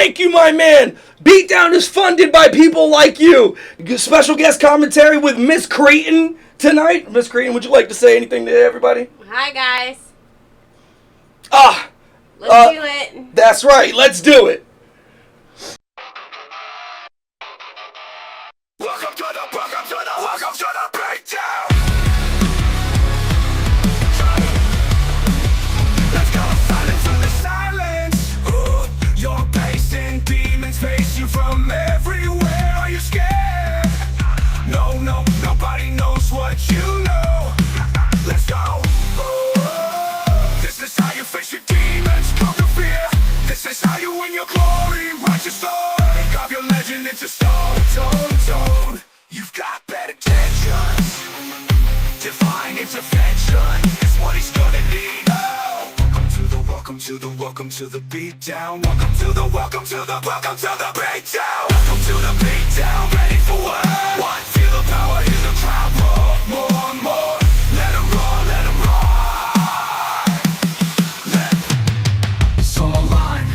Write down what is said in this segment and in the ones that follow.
Thank you, my man. BeatDown is funded by people like you. Special guest commentary with Mrs.Cretin tonight. Mrs.Cretin, would you like to say anything to everybody? Hi, guys. Let's do it. That's right. Let's do it. Welcome to the BeatDown. Let's go silence in the silence. You're pacing, demons face you from everywhere. Are you scared? No, nobody knows what you know. Let's go. This is how you face your demons, conquer fear. This is how you win your glory, write your story, carve your legend into stone. You've got bad intentions, divine intervention is what he's gonna need. Oh. Welcome to the BeatDown. Welcome to the BeatDown. Welcome to the BeatDown. Ready for what? Feel the power, hear the crowd roar. More and more. Let 'em roar, let 'em roar. Song line,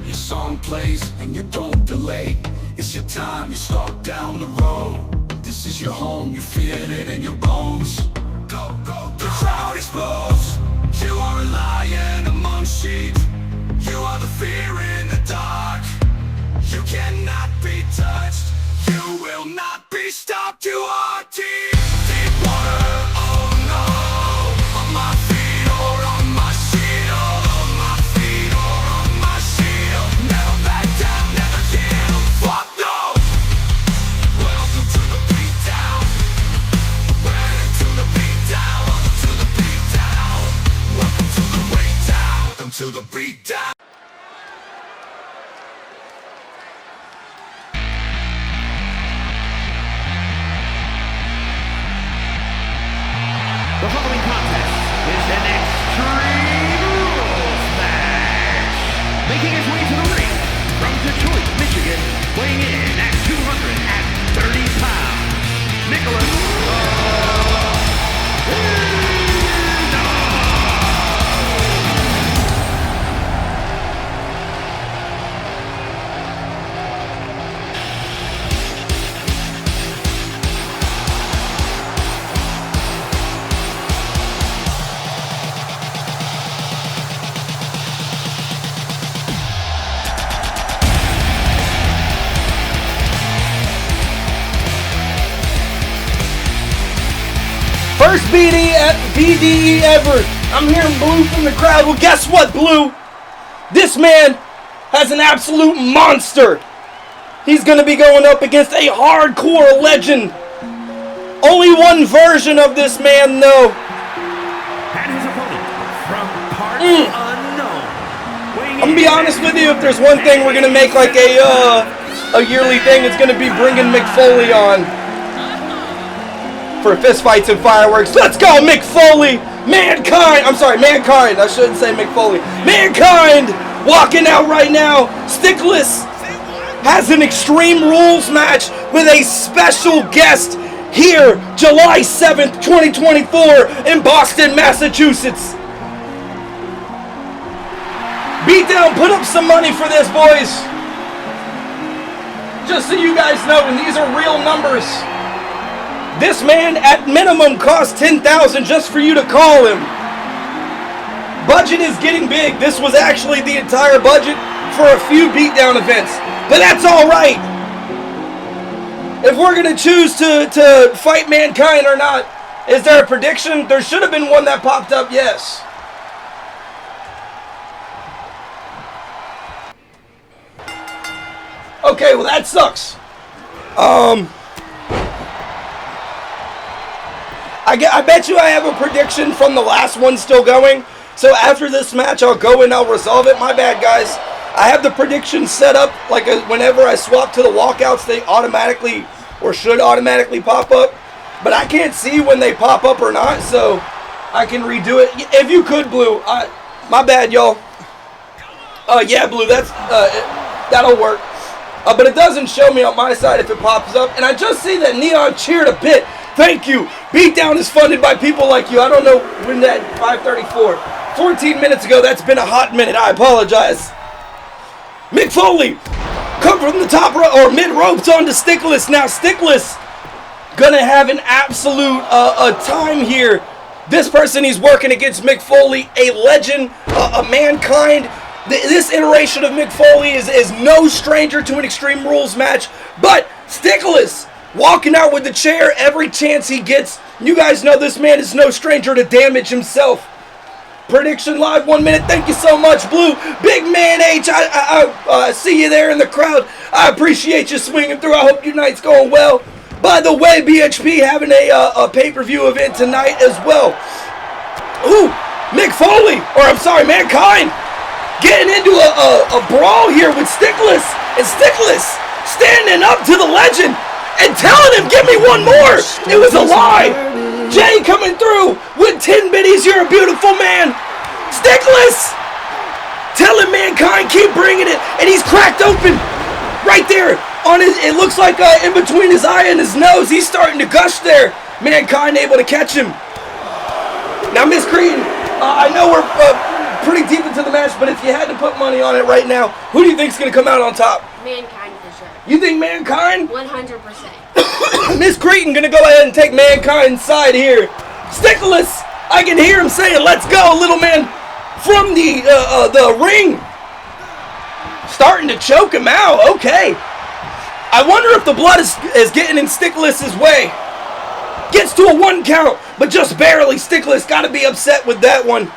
your song plays and you don't delay. It's your time, you start down the road. This is your home, you feel it in your bones. Go, go, the crowd explodes. You are a lion among sheep. You are the fear in the dark. You cannot be touched. You will not be stopped. You are deep, deep water. Oh no, on my feet or on my shield. On my feet or on my shield. Never back down, never yield. Fuck no. Welcome to the BeatDown. Ready to the BeatDown. Welcome to the BeatDown. Welcome to the BeatDown. Welcome to the BeatDown. The following contest is an Extreme Rules match. Making his way to the ring from Detroit, Michigan, weighing in at 230 pounds, Sticholas. First BDE ever. I'm hearing Blue from the crowd. Well, guess what, Blue? This man has an absolute monster. He's going to be going up against a hardcore legend. Only one version of this man, though. And his opponent from parts unknown. I'm going to be honest with you. If there's one thing we're going to make like a yearly thing, it's going to be bringing Mick Foley on for fistfights and fireworks. Let's go, Mick Foley! Mankind! I shouldn't say Mick Foley. Mankind! Walking out right now. Sticholas has an Extreme Rules match with a special guest here, July 7th, 2024 in Boston, Massachusetts. BeatDown, put up some money for this, boys. Just so you guys know, and these are real numbers. This man, at minimum, costs $10,000 just for you to call him. Budget is getting big. This was actually the entire budget for a few BeatDown events. But that's all right. If we're going to choose to fight Mankind or not, is there a prediction? There should have been one that popped up, yes. Okay, well that sucks. I bet you I have a prediction from the last one still going. So after this match, I'll go and I'll resolve it. My bad, guys. I have the prediction set up like whenever I swap to the walkouts, they automatically or should automatically pop up. But I can't see when they pop up or not, so I can redo it. If you could, Blue. My bad, y'all. Yeah, Blue, that'll work. But it doesn't show me on my side if it pops up. And I just see that Neon cheered a bit. Thank you. BeatDown is funded by people like you. I don't know when that 5:34. 14 minutes ago. That's been a hot minute. I apologize. Mick Foley come from the top or mid ropes onto Sticholas. Now Sticholas gonna have an absolute time here. This person he's working against, Mick Foley, a legend, a mankind. This iteration of Mick Foley is no stranger to an Extreme Rules match, but Sticholas walking out with the chair every chance he gets. You guys know this man is no stranger to damage himself. Prediction live, 1 minute. Thank you so much, Blue. Big Man H, I see you there in the crowd. I appreciate you swinging through. I hope your night's going well. By the way, BHP having a pay-per-view event tonight as well. Ooh, Mick Foley, or I'm sorry, Mankind, getting into a brawl here with Sticholas, and Sticholas standing up to the legend and telling him, give me one more. It was a lie. Jay coming through with 10 biddies. You're a beautiful man. Sticholas telling Mankind, keep bringing it, and he's cracked open right there on his. It looks like in between his eye and his nose, he's starting to gush there. Mankind able to catch him. Now, Mrs.Cretin, I know we're pretty deep into the match, but if you had to put money on it right now, who do you think's gonna come out on top? Mankind for sure. You think Mankind? 100%. Mrs.Cretin gonna go ahead and take Mankind's side here. Sticholas, I can hear him saying, let's go, little man, from the ring. Starting to choke him out, okay. I wonder if the blood is getting in Sticholas' way. Gets to a 1 count, but just barely. Sticholas got to be upset with that one.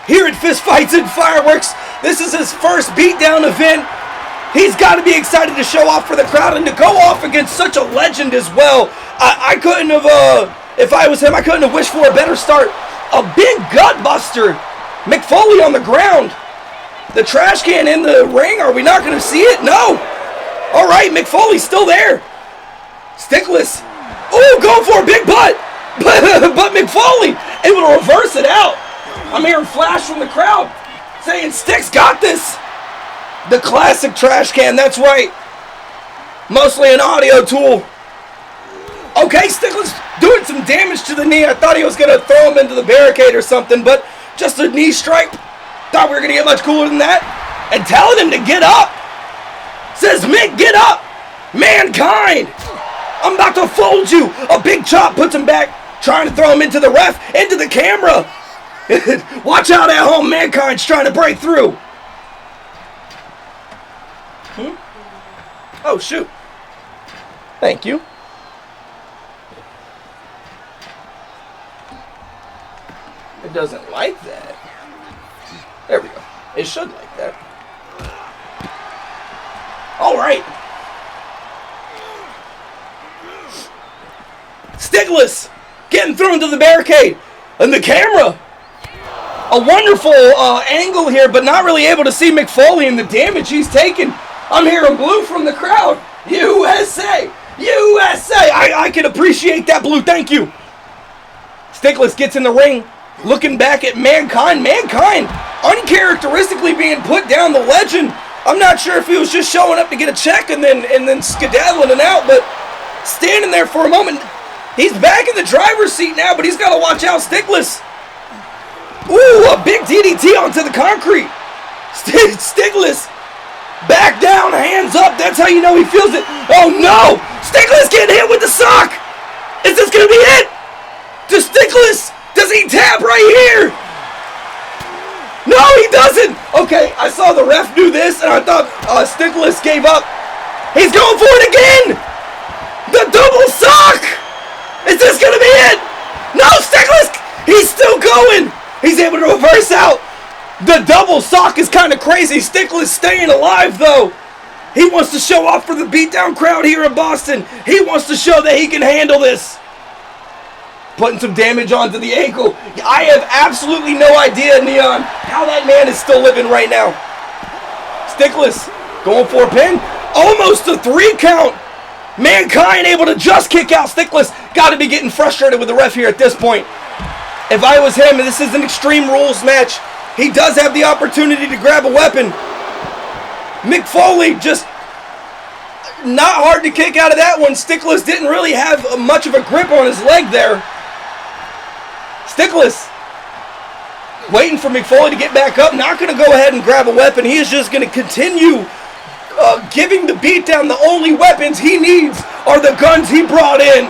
Here at Fist Fights and Fireworks, this is his first beatdown event. He's got to be excited to show off for the crowd and to go off against such a legend as well. I couldn't have, if I was him, I couldn't have wished for a better start. A big gut buster. Mick Foley on the ground. The trash can in the ring. Are we not going to see it? No. All right, Mick Foley's still there. Sticholas. Ooh, going for a big butt. But Mick Foley able to reverse it out. I'm hearing flash from the crowd saying Sticks got this. The classic trash can, that's right. Mostly an audio tool. Okay, Sticholas doing some damage to the knee. I thought he was going to throw him into the barricade or something, but just a knee strike. Thought we were going to get much cooler than that. And telling him to get up. Says, Mick, get up. Mankind. I'm about to fold you. A big chop puts him back. Trying to throw him into the ref, into the camera. Watch out at home. Mankind's trying to break through. Oh, shoot. Thank you. It doesn't like that. There we go. It should like that. All right. Sticholas getting thrown into the barricade. And the camera. A wonderful angle here, but not really able to see Mick Foley and the damage he's taken. I'm hearing Blue from the crowd. USA! USA! I can appreciate that, Blue. Thank you. Sticholas gets in the ring, looking back at Mankind. Mankind uncharacteristically being put down, the legend. I'm not sure if he was just showing up to get a check and then skedaddling it out, but standing there for a moment. He's back in the driver's seat now, but he's got to watch out. Sticholas. Ooh, a big DDT onto the concrete. Sticholas back down, hands up. That's how you know he feels it. Oh no! Sticholas getting hit with the sock. Is this gonna be it? Does Sticholas? Does he tap right here? No, he doesn't. Okay, I saw the ref do this, and I thought Sticholas gave up. He's going for it again. The double sock. Is this gonna be it? No, Sticholas. He's still going. He's able to reverse out. The double sock is kind of crazy. Sticholas staying alive, though. He wants to show off for the beatdown crowd here in Boston. He wants to show that he can handle this. Putting some damage onto the ankle. I have absolutely no idea, Neon, how that man is still living right now. Sticholas going for a pin. Almost a 3 count. Mankind able to just kick out. Sticholas got to be getting frustrated with the ref here at this point. If I was him, and this is an Extreme Rules match, he does have the opportunity to grab a weapon. Mick Foley just not hard to kick out of that one. Sticholas didn't really have much of a grip on his leg there. Sticholas Waiting for McFoley to get back up. Not going to go ahead and grab a weapon. He is just going to continue giving the beatdown. The only weapons he needs are the guns he brought in.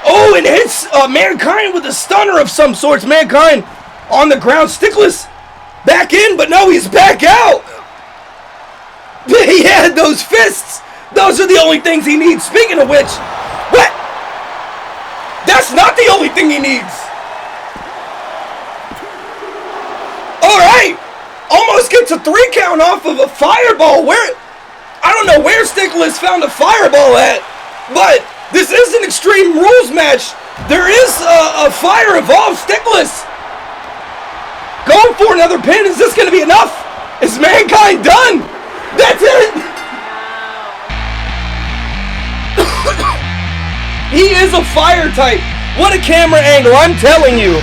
Oh, and hits Mankind with a stunner of some sorts. Mankind on the ground. Sticholas back in, but no, he's back out. He had those fists. Those are the only things he needs. Speaking of which, what? That's not the only thing he needs. All right. Almost gets a 3 count off of a fireball. Where? I don't know where Sticholas found a fireball at, but this is an Extreme Rules match. There is a fire involved. Sticholas going for another pin. Is this going to be enough? Is Mankind done? That's it. He is a fire type. What a camera angle, I'm telling you.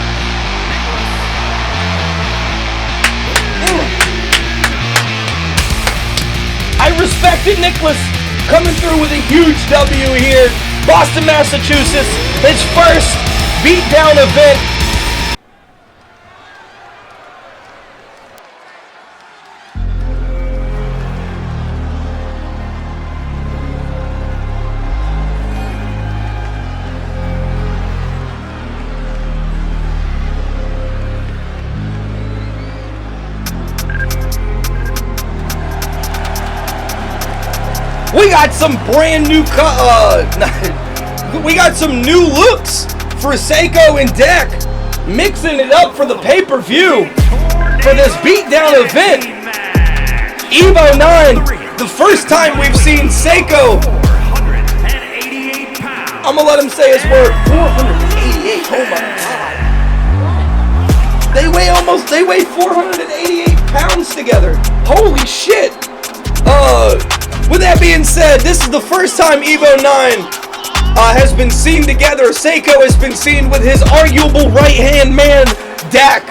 I respected Nicholas coming through with a huge W here. Boston, Massachusetts, his first beatdown event. We got some brand new we got some new looks for Seiko and Dak, mixing it up for the pay-per-view for this beatdown event. Evo 9, the first time we've seen Seiko. I'm gonna let him say his word. 488. Oh my God. They weigh 488 pounds together. Holy shit. With that being said, this is the first time Evo 9 has been seen together. Seiko has been seen with his arguable right-hand man, Dak.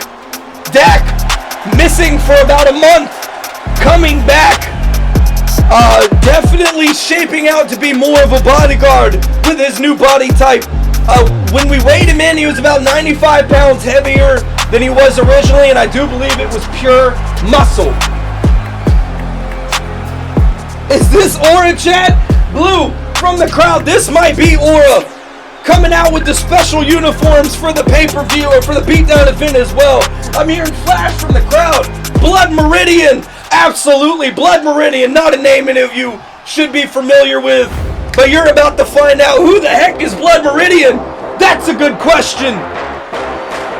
Dak missing for about a month, coming back. Definitely shaping out to be more of a bodyguard with his new body type. When we weighed him in, he was about 95 pounds heavier than he was originally, and I do believe it was pure muscle. Is this Aura, chat? Blue, from the crowd, this might be Aura. Coming out with the special uniforms for the pay-per-view or for the beatdown event as well. I'm hearing Flash from the crowd. Blood Meridian. Absolutely, Blood Meridian. Not a name any of you should be familiar with. But you're about to find out who the heck is Blood Meridian. That's a good question.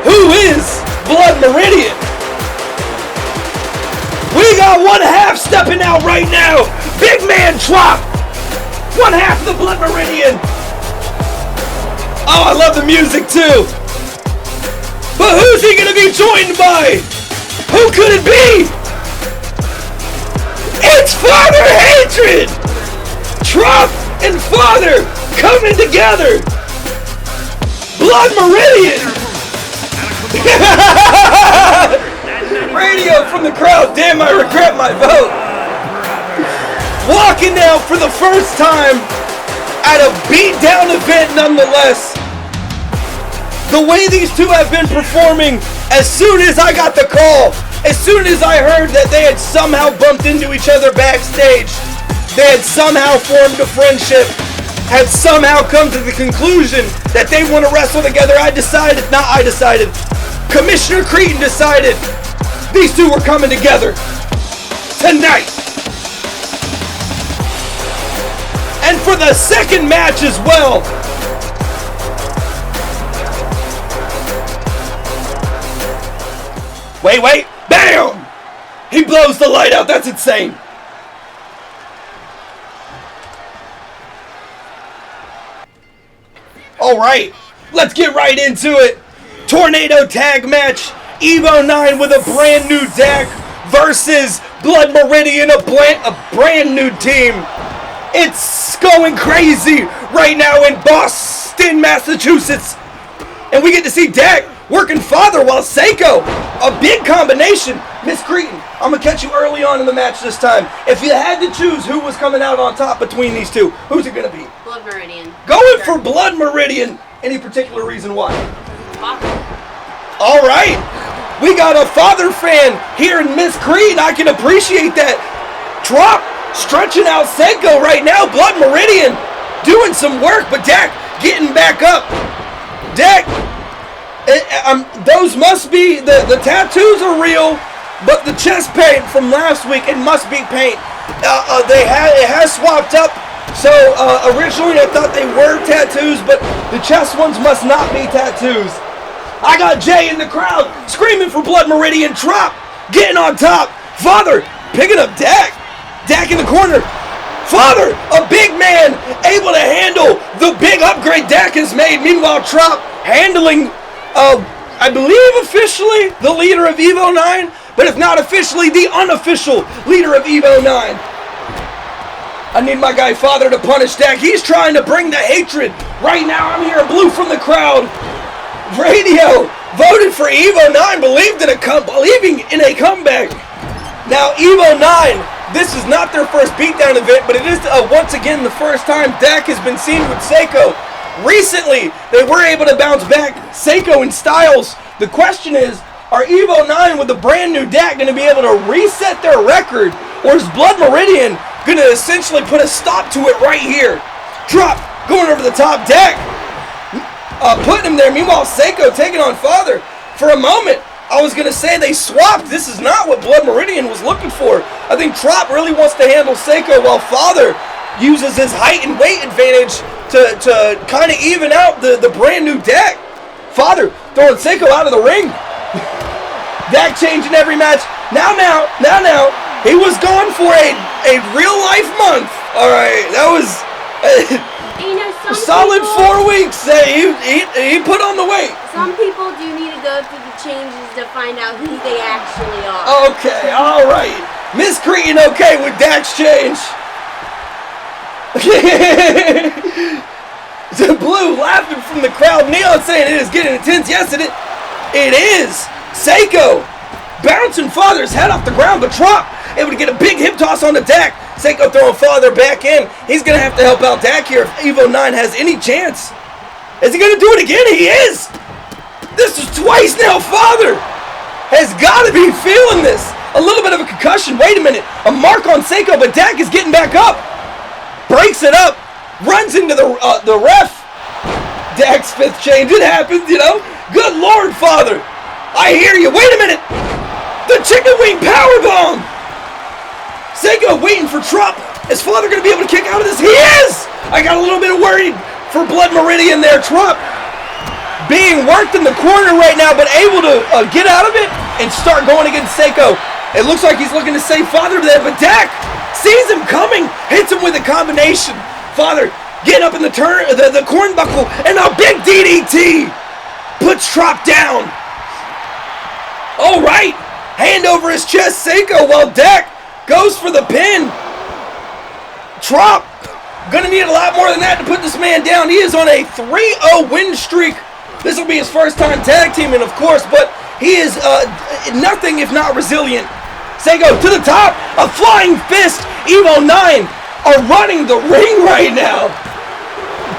Who is Blood Meridian? We got one half stepping out right now. Big man drop. One half of the Blood Meridian. Oh, I love the music too. But who's he gonna be joined by? Who could it be? It's Father Hatred. Trump and Father coming together. Blood Meridian. Radio from the crowd. Damn, I regret my vote. Walking out for the first time at a beatdown event nonetheless. The way these two have been performing, as soon as I got the call, as soon as I heard that they had somehow bumped into each other backstage, they had somehow formed a friendship, had somehow come to the conclusion that they want to wrestle together, Commissioner Cretin decided these two were coming together tonight. And for the second match as well. Wait, bam! He blows the light out, that's insane. Alright, let's get right into it. Tornado tag match. Evo 9 with a brand new deck versus Blood Meridian, a brand new team. It's going crazy right now in Boston, Massachusetts. And we get to see Dak working Father while Seiko. A big combination. Mrs.Cretin, I'm going to catch you early on in the match this time. If you had to choose who was coming out on top between these two, who's it going to be? Blood Meridian. Going for Blood Meridian. Any particular reason why? Father. All right. We got a father fan here in Mrs.Cretin. I can appreciate that. Drop, stretching out Seiko right now. Blood Meridian doing some work, but Dak getting back up. Dak, those must be, the tattoos are real, but the chest paint from last week, it must be paint. It has swapped up. So originally I thought they were tattoos, but the chest ones must not be tattoos. I got Jay in the crowd screaming for Blood Meridian. Drop, getting on top. Father picking up Dak. Dak in the corner. Father, a big man, able to handle the big upgrade Dak has made. Meanwhile, Trop handling, I believe officially the leader of Evo 9, but if not officially, the unofficial leader of Evo 9. I need my guy Father to punish Dak. He's trying to bring the hatred. Right now, I'm hearing blue from the crowd. Radio voted for Evo 9, believing in a comeback. Now, Evo 9, this is not their first beatdown event, but it is once again the first time Dak has been seen with Seiko. Recently, they were able to bounce back, Seiko and Styles. The question is, are Evo 9 with the brand new Dak going to be able to reset their record, or is Blood Meridian going to essentially put a stop to it right here? Drop, going over the top, Dak putting him there. Meanwhile, Seiko taking on Father. For a moment, I was going to say they swapped. This is not what Blood Meridian was looking for. I think Trop really wants to handle Seiko while Father uses his height and weight advantage to kind of even out the brand new Dak. Father throwing Seiko out of the ring. Dak changing every match. Now. He was gone for a real life month. All right, that was a solid 4 weeks. He put on the weight. Some people do need to go through the changes to find out who they actually are. Okay, all right. Mrs.Cretin okay with Dak's change. The blue laughing from the crowd. Neon saying it is getting intense. Yes, it is. Seiko bouncing Father's head off the ground, but Trop able to get a big hip toss on the Dak. Seiko throwing Father back in. He's going to have to help out Dak here if Evo 9 has any chance. Is he going to do it again? He is. This is twice now. Father has got to be feeling this. A little bit of a concussion. Wait a minute. A mark on Seiko, but Dak is getting back up. Breaks it up. Runs into the ref. Dak's fifth change. It happens, you know. Good Lord, Father. I hear you. Wait a minute. The chicken wing powerbomb. Seiko waiting for Trop. Is Father going to be able to kick out of this? He is! I got a little bit worried for Blood Meridian there. Trop being worked in the corner right now, but able to get out of it and start going against Seiko. It looks like he's looking to save Father there, but Dak sees him coming, hits him with a combination. Father getting up in the cornbuckle, and a big DDT puts Trop down. All right, hand over his chest, Seiko, while Dak goes for the pin. Trop gonna need a lot more than that to put this man down. He is on a 3-0 win streak. This will be his first time tag teaming, of course, but he is nothing if not resilient. Seiko to the top, a flying fist. Evo 9 are running the ring right now.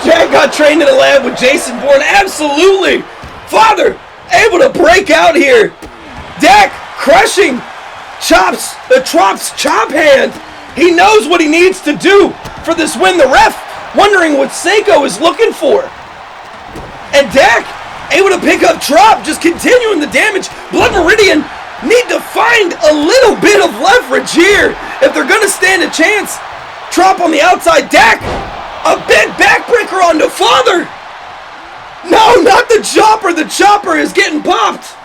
Jack got trained in a lab with Jason Bourne. Absolutely. Father able to break out here. Dak crushing Trop's chop hand. He knows what he needs to do for this win. The ref wondering what Seiko is looking for. And Dak able to pick up Trop, just continuing the damage. Blood Meridian need to find a little bit of leverage here if they're going to stand a chance. Trop on the outside. Dak, a big backbreaker onto Father. No, not the chopper. The chopper is getting popped.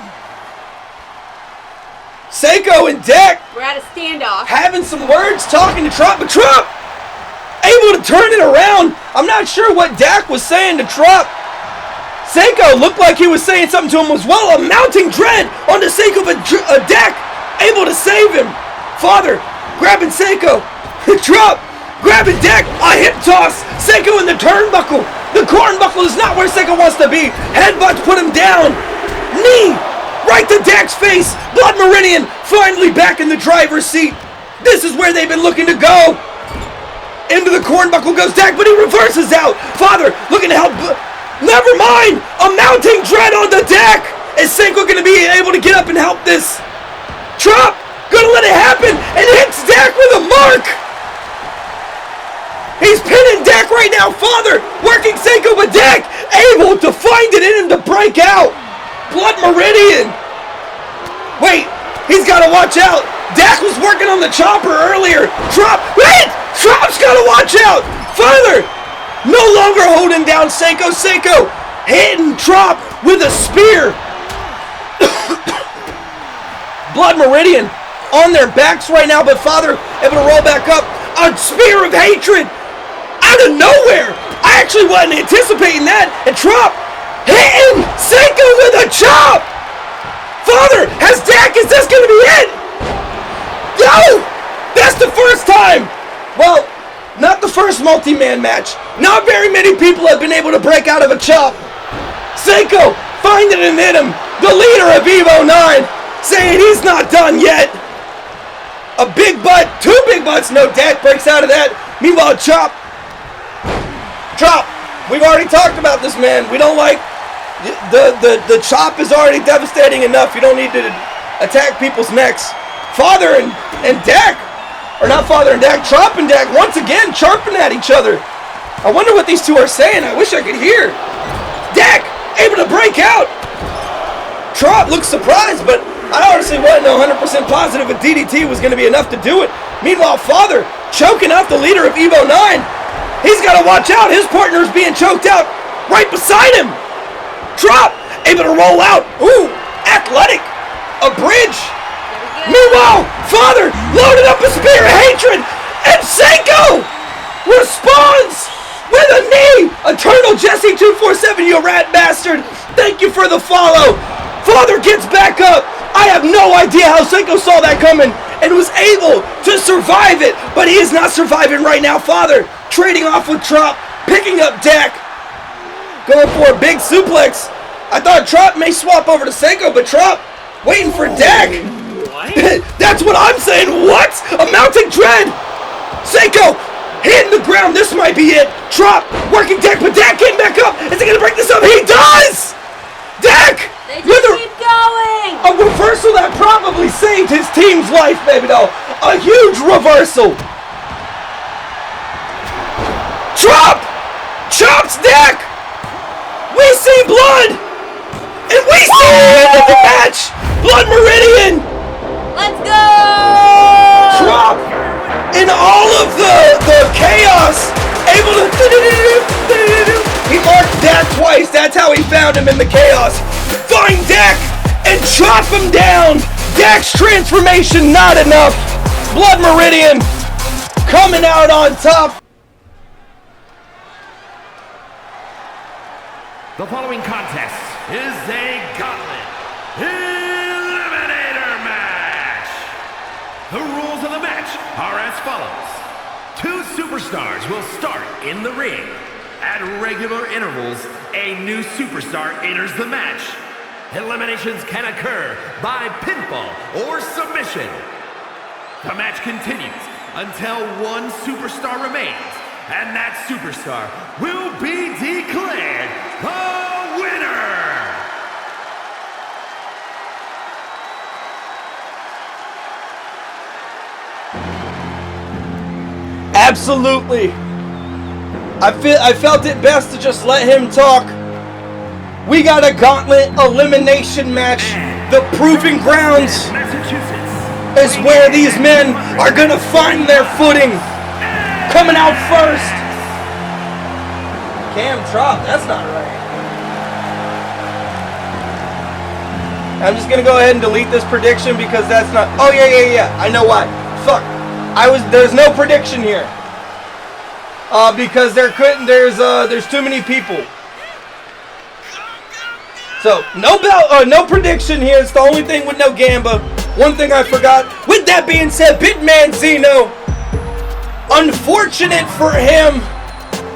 Seiko and Dak, We're at a standoff. having some words, talking to Trop, but Trop able to turn it around. I'm not sure what Dak was saying to Trop. Seiko looked like he was saying something to him as well. A mounting dread onto Seiko, but Dak able to save him. Father grabbing Seiko. Trop grabbing Dak. A hip toss. Seiko in the turnbuckle. The cornbuckle is not where Seiko wants to be. Headbutts put him down. Knee right to Dak's face. Blood Meridian finally back in the driver's seat. This is where they've been looking to go. Into the cornbuckle goes Dak, but he reverses out. Father looking to help. Never mind! A mounting dread on the Dak! Is Senko going to be able to get up and help this? Drop! Gonna let it happen, and hits Dak with a mark! He's pinning Dak right now. Father working Senko, but Dak able to find it in him to break out. Blood Meridian. Wait, he's got to watch out. Dak was working on the chopper earlier. Drop, wait! Drop's got to watch out. Father no longer holding down Senko. Senko hitting Drop with a spear. Blood Meridian on their backs right now, but Father able to roll back up. A spear of hatred out of nowhere. I actually wasn't anticipating that. And Drop hitting Senko with a chop. Father has Dak. Is this going to be it? No! That's the first time. Well, not the first multi-man match. Not very many people have been able to break out of a chop. Senko finding it in him. The leader of Evo 9 saying he's not done yet. A big butt, two big butts. No, Dak breaks out of that. Meanwhile, Drop. We've already talked about this, man. We don't like the chop is already devastating enough. You don't need to attack people's necks. Father and Dak, or not Father and Dak, Drop and Dak once again chirping at each other. I wonder what these two are saying. I wish I could hear. Dak able to break out. Drop looks surprised, but I honestly wasn't 100% positive a DDT was going to be enough to do it. Meanwhile, Father choking out the leader of Evo 9. He's got to watch out. His partner's being choked out right beside him. Drop able to roll out. Ooh, athletic. A bridge. Meanwhile, Father loaded up a spear of hatred, and Senko responds with a knee. Eternal Jesse 247, you rat bastard. Thank you for the follow. Father gets back up. I have no idea how Senko saw that coming and was able to survive it, but he is not surviving right now. Father trading off with Drop, picking up Dak, going for a big suplex. I thought Drop may swap over to Senko, but Drop waiting for Dak. What? That's what I'm saying. What? A mounting dread. Senko hitting the ground. This might be it. Drop working Dak, but Dak getting back up. Is he gonna break this up? He does. Dak. They just keep going! A reversal that probably saved his team's life, baby doll. A huge reversal. Drop! Chops Dak! We see blood! And we see the end of the match! Blood Meridian! Let's go! Drop! In all of the chaos, able to... He marked Dak twice. That's how he found him in the chaos. Find Dak and chop him down. Dak's transformation not enough. Blood Meridian coming out on top. The following contest is a Gauntlet Eliminator match. The rules of the match are as follows. Two superstars will start in the ring. At regular intervals, a new superstar enters the match. Eliminations can occur by pinfall or submission. The match continues until one superstar remains, and that superstar will be declared the winner! Absolutely. I felt it best to just let him talk. We got a Gauntlet elimination match. The Proving Grounds is where these men are gonna find their footing. Coming out first. Cam Drop, that's not right. I'm just gonna go ahead and delete this prediction because that's not. Oh yeah. I know why. Fuck. There's no prediction here. Because there's too many people. So no prediction here. It's the only thing with no Gamba. One thing I forgot. With that being said, Bitman Xeno, unfortunate for him,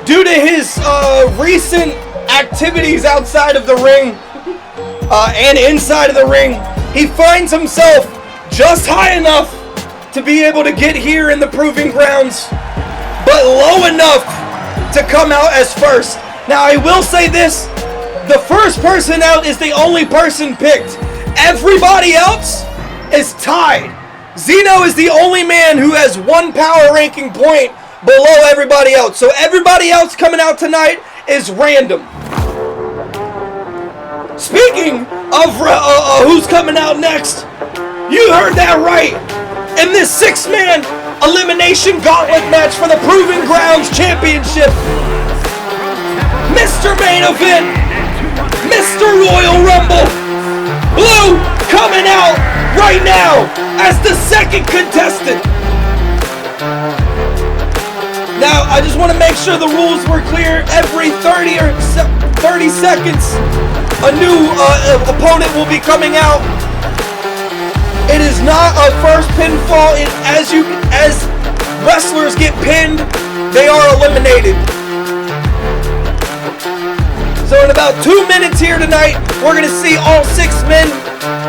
due to his recent activities outside of the ring and inside of the ring, he finds himself just high enough to be able to get here in the Proving Grounds, but low enough to come out as first. Now I will say this, The first person out is the only person picked. Everybody else is tied. Xeno is the only man who has 1 power ranking point below everybody else. So everybody else coming out tonight is random. Speaking of who's coming out next, you heard that right. In this 6-man elimination gauntlet match for the Proving Grounds Championship, Mr. Main Event, Mr. Royal Rumble, Blue coming out right now as the second contestant. Now, I just want to make sure the rules were clear. Every 30 seconds, a new opponent will be coming out. It is not a first pinfall. As wrestlers get pinned, they are eliminated. So in about 2 minutes here tonight, we're going to see all 6 men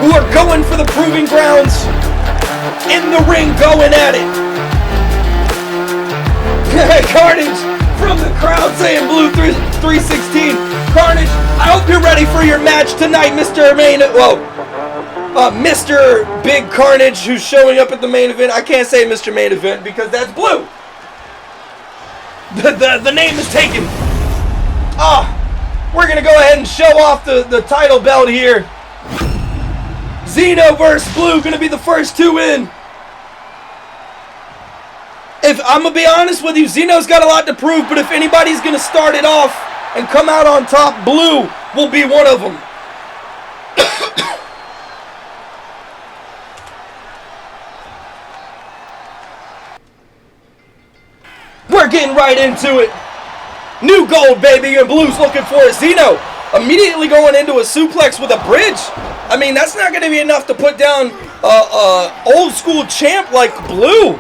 who are going for the Proving Grounds in the ring going at it. Carnage from the crowd saying Blue 316. Carnage, I hope you're ready for your match tonight, Mr. Big Carnage, who's showing up at the main event. I can't say Mr. Main Event because that's Blue. The name is taken. We're going to go ahead and show off the title belt here. Xeno versus Blue, going to be the first 2 in. If I'm going to be honest with you, Xeno's got a lot to prove, but if anybody's going to start it off and come out on top, Blue will be one of them. We're getting right into it. New gold, baby, and Blue's looking for it. Xeno immediately going into a suplex with a bridge. I mean, that's not going to be enough to put down old school champ like Blue.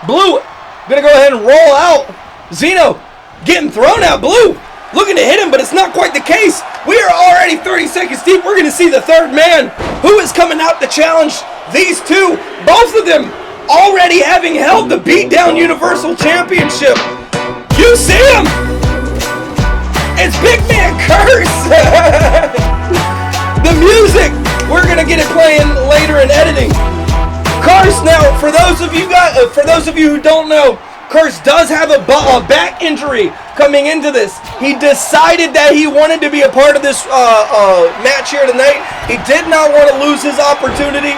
Blue going to go ahead and roll out. Xeno getting thrown out. Blue looking to hit him, but it's not quite the case. We are already 30 seconds deep. We're going to see the third man who is coming out to challenge these two. Both of them already having held the BeatDown Universal Championship. You see him? It's Big Man Curse. The music, we're going to get it playing later in editing. Curse, now, for those of you who don't know, Curse does have a back injury coming into this. He decided that he wanted to be a part of this match here tonight. He did not want to lose his opportunity.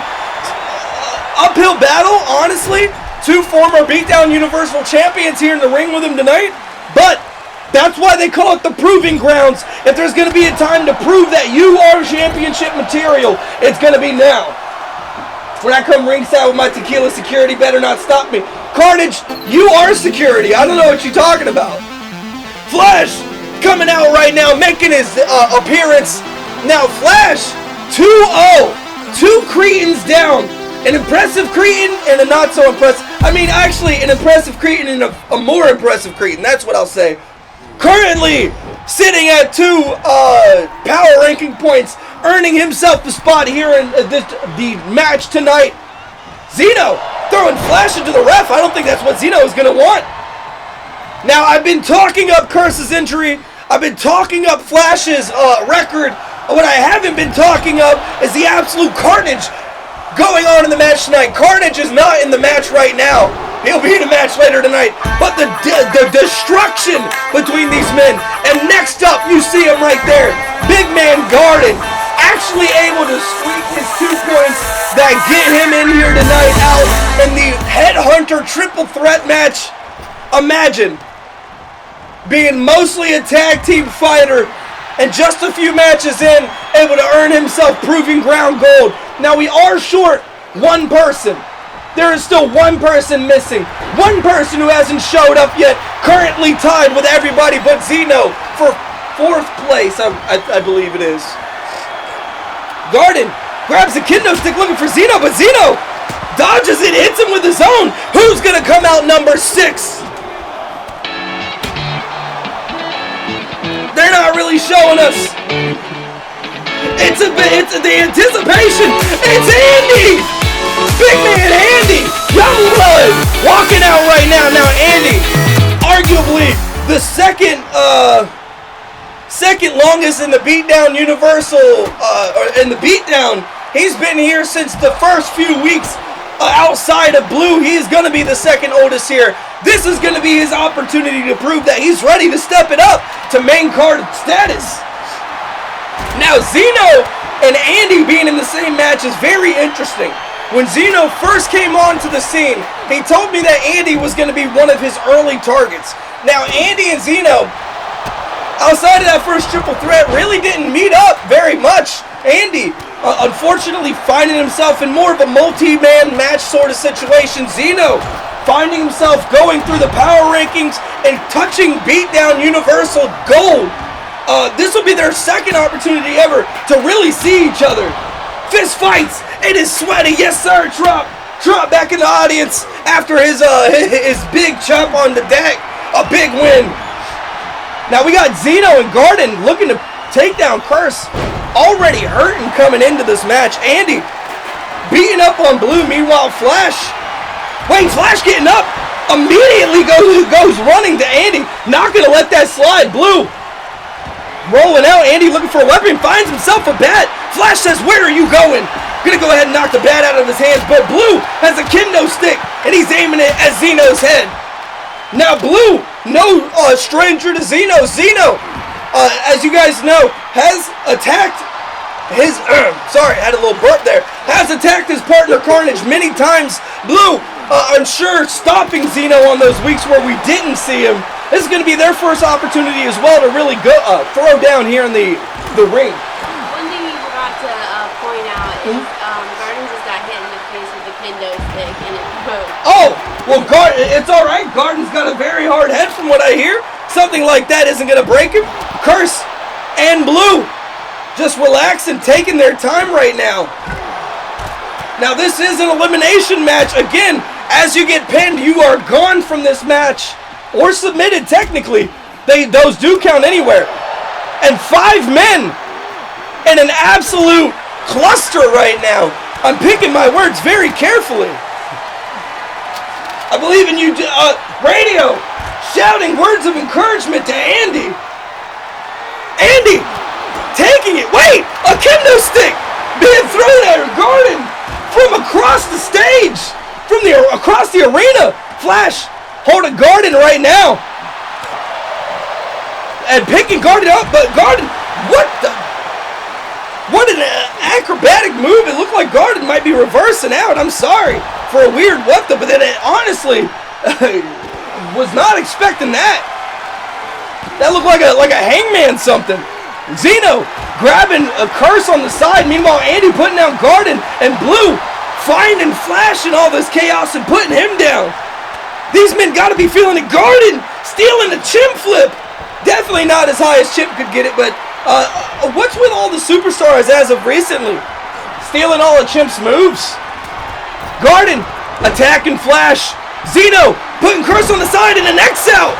Uphill battle, honestly. 2 former BeatDown Universal Champions here in the ring with him tonight. But that's why they call it the Proving Grounds. If there's going to be a time to prove that you are championship material, it's going to be now. When I come ringside with my tequila, security better not stop me. Carnage, you are security. I don't know what you're talking about. Flash coming out right now, making his appearance. Now Flash, 2-0. 2 Cretins down. An impressive Cretin and a not so impressive. I mean, actually, an impressive Cretin and a more impressive Cretin. That's what I'll say. Currently sitting at 2 power ranking points, earning himself the spot here in the match tonight. Xeno throwing Flash into the ref. I don't think that's what Xeno is going to want. Now, I've been talking up Curse's injury. I've been talking up Flash's record. What I haven't been talking up is the absolute carnage going on in the match tonight. Carnage is not in the match right now. He'll be in a match later tonight. But the destruction between these men. And next up, you see him right there. Big Man Garden actually able to squeak his 2 points that get him in here tonight out in the Headhunter triple threat match. Imagine being mostly a tag team fighter and just a few matches in, able to earn himself Proving Ground gold. Now we are short 1 person. There is still 1 person missing. 1 person who hasn't showed up yet. Currently tied with everybody but Xeno for 4th place, I believe it is. Garden grabs the kendo stick looking for Xeno, but Xeno dodges it, hits him with his own. Who's going to come out number 6? They're not really showing us. It's the anticipation. It's Andi! Big Man Andi! Youngblood walking out right now. Now Andi, arguably the second second longest in the BeatDown Universal, or in the BeatDown. He's been here since the first few weeks. Outside of Blue, he is going to be the second oldest here. This is going to be his opportunity to prove that he's ready to step it up to main card status. Now, Xeno and Andi being in the same match is very interesting. When Xeno first came onto the scene, he told me that Andi was going to be one of his early targets. Now, Andi and Xeno, outside of that first triple threat, really didn't meet up very much. Andi, unfortunately, finding himself in more of a multi-man match sort of situation. Xeno finding himself going through the power rankings and touching BeatDown Universal Gold. This will be their second opportunity ever to really see each other. Fist fights. It is sweaty. Yes, sir. Drop back in the audience after his big chop on the deck. A big win. Now we got Xeno and Garden looking to take down Curse. Already hurting coming into this match. Andi beating up on Blue. Meanwhile, Flash getting up. Immediately goes running to Andi. Not going to let that slide. Blue rolling out. Andi looking for a weapon. Finds himself a bat. Flash says, where are you going? Going to go ahead and knock the bat out of his hands. But Blue has a kendo stick. And he's aiming it at Xeno's head. Now Blue, no stranger to Xeno. Xeno, as you guys know, has attacked his, sorry, I had a little burp there, has attacked his partner Carnage many times. Blue, I'm sure, stopping Xeno on those weeks where we didn't see him. This is going to be their first opportunity as well to really go throw down here in the ring. One thing you forgot to point out is Garden just got hit in the face with a kendo stick and it broke. Oh, well, it's all right. Garden's got a very hard head from what I hear. Something like that isn't going to break him. Curse and Blue just relaxing, taking their time right now. Now, this is an elimination match. Again, as you get pinned, you are gone from this match. Or submitted, technically. Those do count anywhere. And 5 men in an absolute cluster right now. I'm picking my words very carefully. I believe in you, radio, shouting words of encouragement to Andi. Andi, taking it. Wait, a kendo stick being thrown at her. Garden from across the stage, across the arena. Flash holding Garden right now. And picking Garden up, but Garden, what an acrobatic move. It looked like Garden might be reversing out. I'm sorry for a weird what the, but then it honestly was not expecting that. That looked like a hangman something. Xeno grabbing a Curse on the side. Meanwhile, Andi putting down Garden, and Blue finding Flash in all this chaos and putting him down. These men got to be feeling it. Garden stealing the chimp flip. Definitely not as high as Chimp could get it, but what's with all the superstars as of recently? Stealing all of Chimp's moves. Garden attacking Flash. Xeno putting Curse on the side and an X out.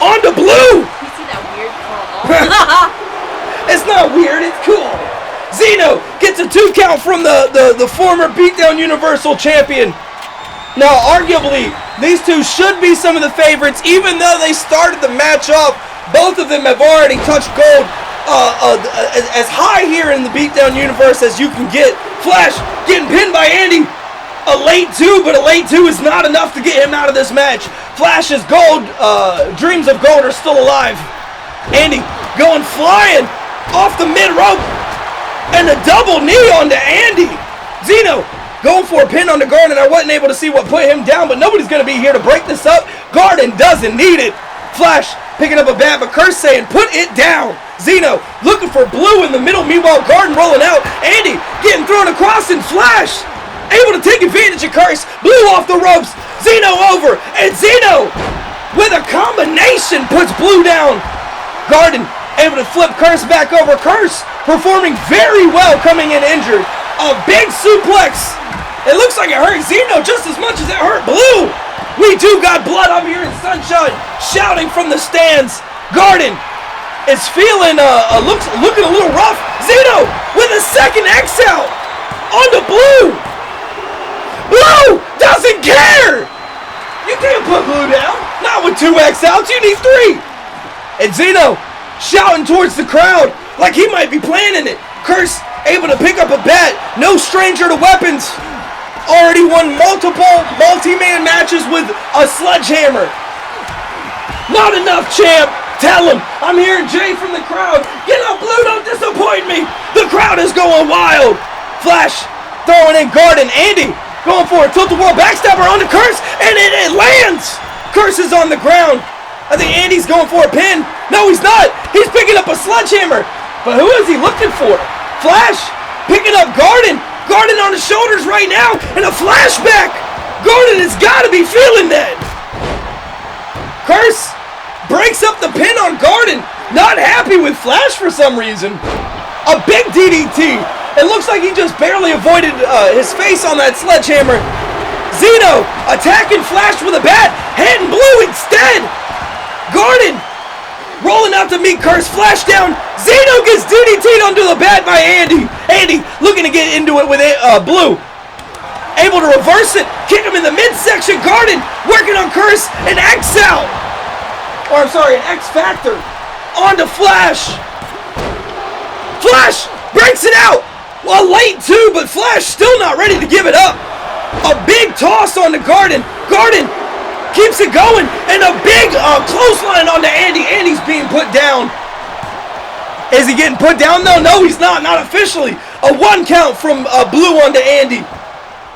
On to Blue. You see that weird call? It's not weird, it's cool. Xeno gets a 2 count from the former BeatDown Universal Champion. Now, arguably, these two should be some of the favorites, even though they started the match off. Both of them have already touched gold as high here in the BeatDown universe as you can get. Flash getting pinned by Andi. A late 2, but a late 2 is not enough to get him out of this match. Flash's gold, dreams of gold are still alive. Andi going flying off the mid rope and a double knee onto Andi. Xeno going for a pin on the Garden. I wasn't able to see what put him down, but nobody's going to be here to break this up. Garden doesn't need it. Flash picking up a bat, but Curse saying, put it down. Xeno looking for Blue in the middle. Meanwhile, Garden rolling out. Andi getting thrown across, and Flash able to take advantage of Curse. Blue off the ropes. Xeno over, and Xeno with a combination puts Blue down. Garden able to flip Curse back over. Curse performing very well coming in injured. A big suplex. It looks like it hurt Xeno just as much as it hurt Blue. We do got blood up here in Sunshine, shouting from the stands. Garden is feeling, looking a little rough. Xeno with a second X out onto Blue. Blue doesn't care. You can't put Blue down. Not with 2 X outs. You need 3. And Xeno shouting towards the crowd like he might be planning it. Curse able to pick up a bat, no stranger to weapons. Already won multiple multi-man matches with a sledgehammer. Not enough, champ. Tell him. I'm hearing Jay from the crowd. Get up, Blue, don't disappoint me. The crowd is going wild. Flash throwing in Garden. Andi going for a tilt-a-whirl backstabber on the Curse, and it lands. Curse is on the ground. I think Andy's going for a pin. No, he's not. He's picking up a sledgehammer. But who is he looking for? Flash picking up Garden. Garden on his shoulders right now, and a flashback. Garden has got to be feeling that. Curse breaks up the pin on Garden. Not happy with Flash for some reason. A big DDT. It looks like he just barely avoided his face on that sledgehammer. Xeno attacking Flash with a bat. Hitting Blue instead. Garden rolling out to meet Curse. Flash down. Xeno gets DDT'd under the bat by Andi. Andi looking to get into it with Blue. Able to reverse it. Kick him in the midsection. Garden working on Curse. An X out. Or I'm sorry, an X Factor. On to Flash. Flash breaks it out. Well, late too, but Flash still not ready to give it up. A big toss on the Garden. Garden keeps it going, and a big clothesline onto Andi. Andi's being put down. Is he getting put down though? No, he's not. Not officially. A 1 count from Blue onto Andi.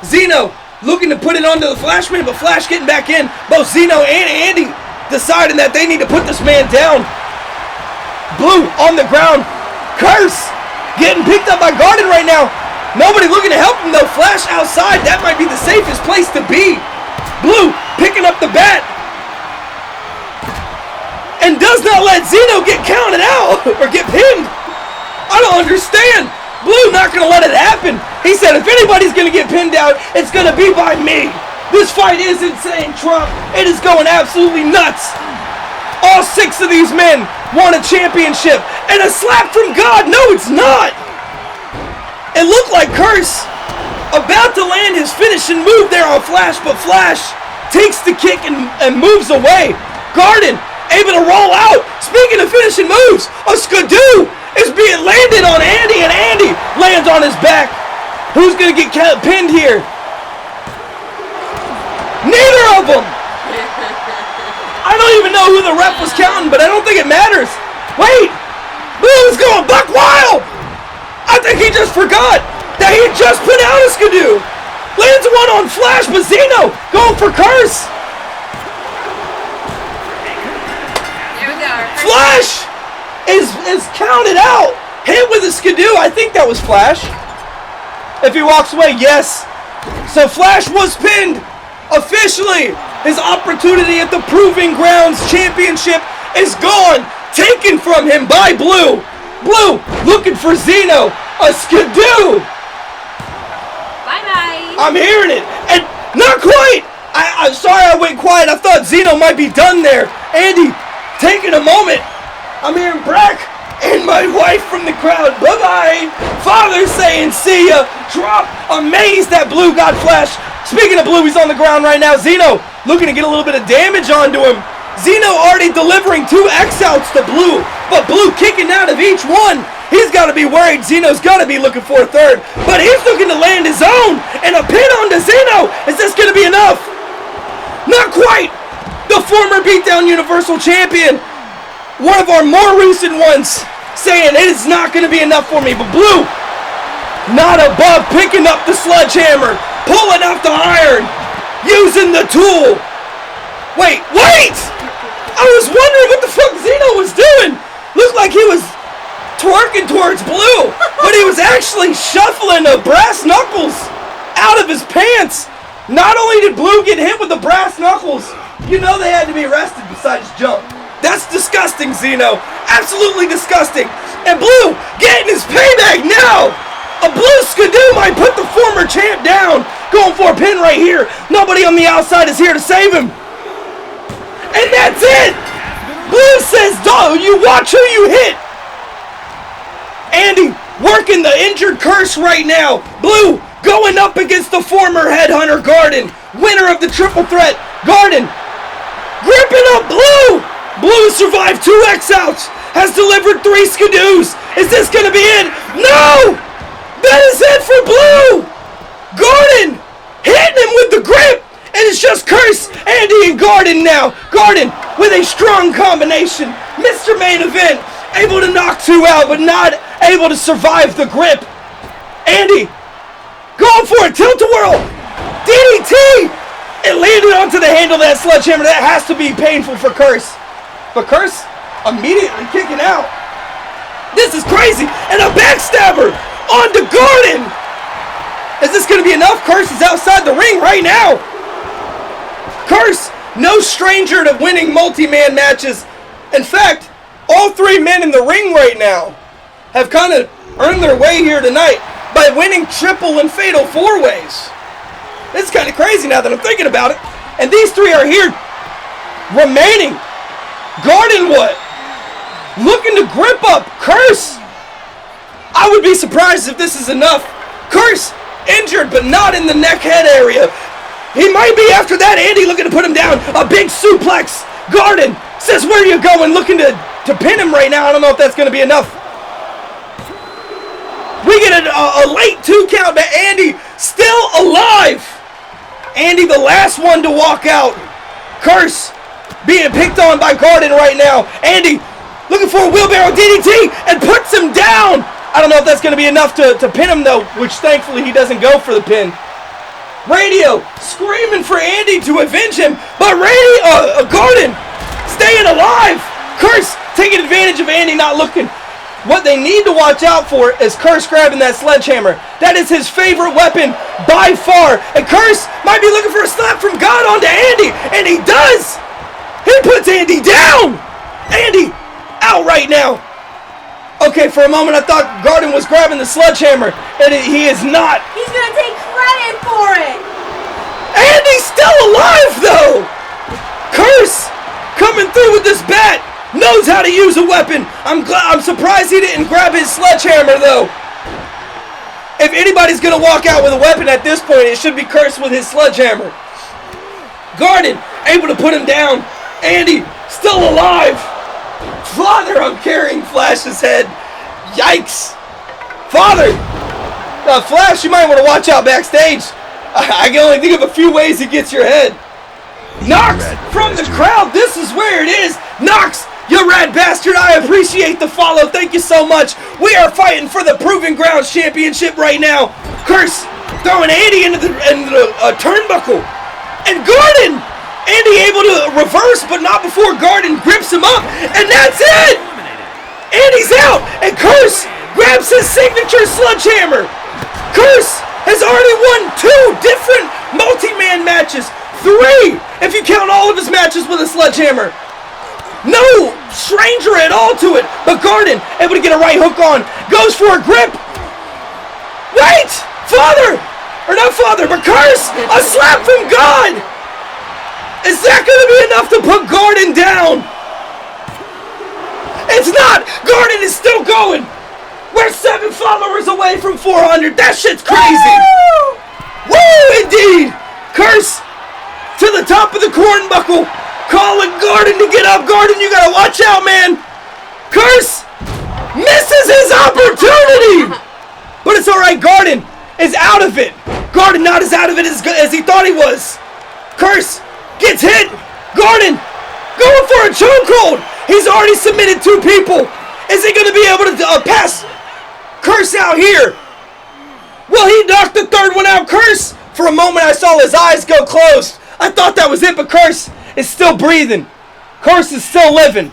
Xeno looking to put it onto the Flashman, but Flash getting back in. Both Xeno and Andi deciding that they need to put this man down. Blue on the ground. Curse getting picked up by Garden right now. Nobody looking to help him though. Flash outside. That might be the safest place to be. Blue picking up the bat. And does not let Xeno get counted out or get pinned. I don't understand. Blue not going to let it happen. He said if anybody's going to get pinned out, it's going to be by me. This fight is insane, Trump. It is going absolutely nuts. All 6 of these men won a championship. And a slap from God. No, it's not. It looked like Curse about to land his finishing move there on Flash, but Flash takes the kick and moves away. Garden able to roll out. Speaking of finishing moves, a skidoo is being landed on Andi, and Andi lands on his back. Who's going to get pinned here? Neither of them. I don't even know who the ref was counting, but I don't think it matters. Wait, Blue is going buck wild. I think he just forgot that he just put out a skidoo. Lands one on Flash, but Xeno going for Curse. There we go. Flash is counted out. Hit with a skidoo. I think that was Flash. If he walks away, yes. So Flash was pinned. Officially, his opportunity at the Proving Grounds Championship is gone. Taken from him by Blue. Blue looking for Xeno. A skidoo. Bye-bye. I'm hearing it. And not quite. I'm sorry I went quiet. I thought Xeno might be done there. Andi taking a moment. I'm hearing Brak and my wife from the crowd. Bye-bye. Father saying see ya. Drop. Amazed that Blue got Flash. Speaking of Blue, he's on the ground right now. Xeno looking to get a little bit of damage onto him. Xeno already delivering 2 X-outs to Blue, but Blue kicking out of each one. He's got to be worried. Xeno's got to be looking for a third, but he's looking to land his own, and a pin onto Xeno. Is this going to be enough? Not quite. The former BeatDown Universal Champion, one of our more recent ones, saying it is not going to be enough for me, but Blue, not above picking up the sledgehammer, pulling up the iron, using the tool. Wait! I was wondering what the fuck Xeno was doing. Looked like he was twerking towards Blue, but he was actually shuffling the brass knuckles out of his pants. Not only did Blue get hit with the brass knuckles, you know they had to be arrested besides jump. That's disgusting, Xeno. Absolutely disgusting. And Blue getting his payback now. A Blue skidoo might put the former champ down. Going for a pin right here. Nobody on the outside is here to save him. And that's it. Blue says, "Dog, you watch who you hit." Andi working the injured Curse right now. Blue going up against the former headhunter Garden, winner of the triple threat. Garden gripping up Blue. Blue survived 2 X-outs. has delivered 3 skidoos. Is this going to be it? No! That is it for Blue! Garden hitting him with the grip, and it's just Curse, Andi, and Garden now. Garden with a strong combination. Mr. Main Event able to knock 2 out, but not able to survive the grip. Andi going for it, tilt-a-whirl, DDT! It landed onto the handle of that sledgehammer. That has to be painful for Curse. But Curse immediately kicking out. This is crazy, and a backstabber onto Garden. Is this going to be enough? Curse is outside the ring right now. Curse, no stranger to winning multi-man matches. In fact, all 3 men in the ring right now have kind of earned their way here tonight by winning triple and fatal 4-ways. This is kind of crazy now that I'm thinking about it. And these 3 are here remaining. Garden what? Looking to grip up Curse. I would be surprised if this is enough. Curse injured, but not in the neck head area. He might be after that. Andi looking to put him down. A big suplex. Garden says, where are you going? Looking to pin him right now. I don't know if that's going to be enough. We get a late 2 count, but Andi still alive. Andi the last one to walk out. Curse being picked on by Garden right now. Andi looking for a wheelbarrow DDT and puts him down. I don't know if that's going to be enough to pin him though, which thankfully he doesn't go for the pin. Radio screaming for Andi to avenge him, but Garden staying alive. Curse taking advantage of Andi not looking. What they need to watch out for is Curse grabbing that sledgehammer. That is his favorite weapon by far. And Curse might be looking for a slap from God onto Andi, and he does. He puts Andi down. Andi out right now. Okay, for a moment I thought Garden was grabbing the sledgehammer, and he is not. He's gonna take credit for it. Andi's still alive though. Curse coming through with this bat. Knows how to use a weapon. I'm surprised he didn't grab his sledgehammer though. If anybody's gonna walk out with a weapon at this point, it should be Curse with his sledgehammer. Garden able to put him down. Andi still alive. Father, I'm carrying Flash's head. Yikes. Father, Flash, you might want to watch out backstage. I can only think of a few ways he gets your head. Knox from the crowd. This is where it is. Knox, you rad bastard. I appreciate the follow. Thank you so much. We are fighting for the Proving Grounds Championship right now. Curse throwing Andi into the turnbuckle. And Garden. Andi able to reverse, but not before Garden grips him up. And that's it. Andi's out. And Curse grabs his signature sledgehammer. Curse has already won 2 different multi-man matches. 3 if you count all of his matches with a sledgehammer. No stranger at all to it. But Garden able to get a right hook on. Goes for a grip. Wait! Father! Or not Father, but Curse! A slap from God! Is that going to be enough to put Garden down? It's not! Garden is still going! We're 7 followers away from 400. That shit's crazy! Woo! Woo, indeed! Curse to the top of the cornbuckle. Calling Garden to get up. Garden, you gotta watch out, man! Curse misses his opportunity! But it's alright, Garden is out of it. Garden not as out of it as he thought he was. Curse gets hit. Garden going for a chokehold. He's already submitted 2 people. Is he going to be able to pass Curse out here? Will he knock the 3rd one out? Curse, for a moment I saw his eyes go closed. I thought that was it, but Curse is still breathing. Curse is still living.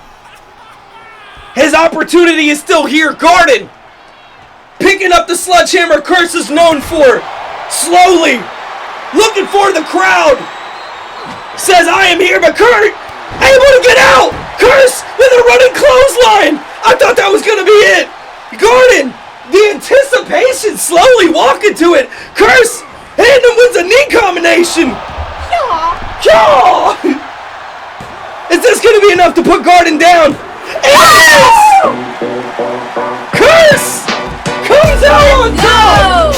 His opportunity is still here. Garden picking up the sledgehammer Curse is known for. Slowly looking for the crowd. Says, I am here, but Kurt able to get out. Curse with a running clothesline. I thought that was going to be it. Garden, the anticipation, slowly walking to it. Curse hitting him with a knee combination. Yaw. Is this going to be enough to put Garden down? It is! Curse comes out on top.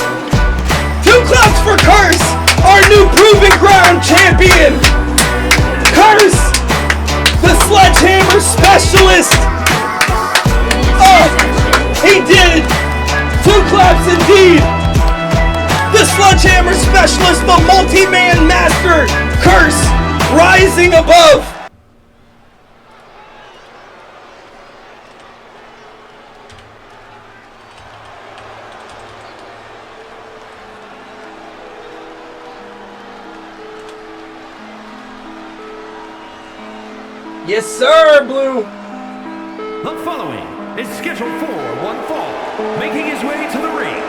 2 claps for Curse, our new Proving Ground champion. Curse, the sledgehammer specialist. He did! 2 claps indeed! The sledgehammer specialist, the multi-man master, Curse, rising above! Yes, sir, Blue. The following is scheduled for one fall, making his way to the ring,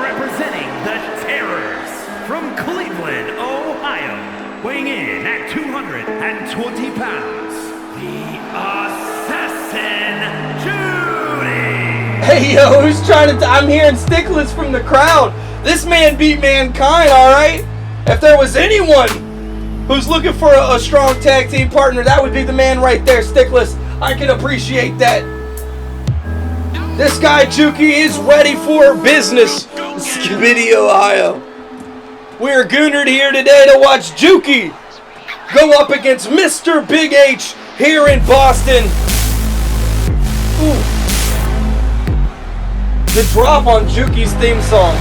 representing the Terrors from Cleveland, Ohio, weighing in at 220 pounds, the Assassin Judy. Hey, yo, who's trying to... I'm hearing Sticholas from the crowd. This man beat mankind, all right? If there was anyone who's looking for a strong tag team partner, that would be the man right there, Sticholas. I can appreciate that. This guy, Jukey, is ready for business. Skibidi, Ohio. We are goonered here today to watch Jukey go up against Mr.BigH here in Boston. Ooh. The drop on Jukey's theme song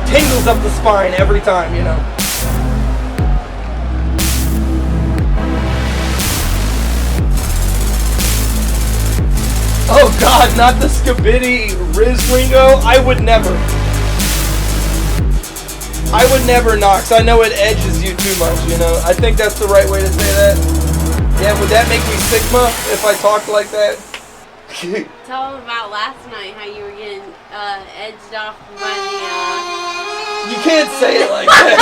tingles up the spine every time, you know. Oh God, not the Skibidi Rizlingo. I would never, Nox. I know it edges you too much, you know. I think that's the right way to say that. Yeah, would that make me Sigma if I talked like that? Tell them about last night, how you were getting edged off by the, You can't say it like that.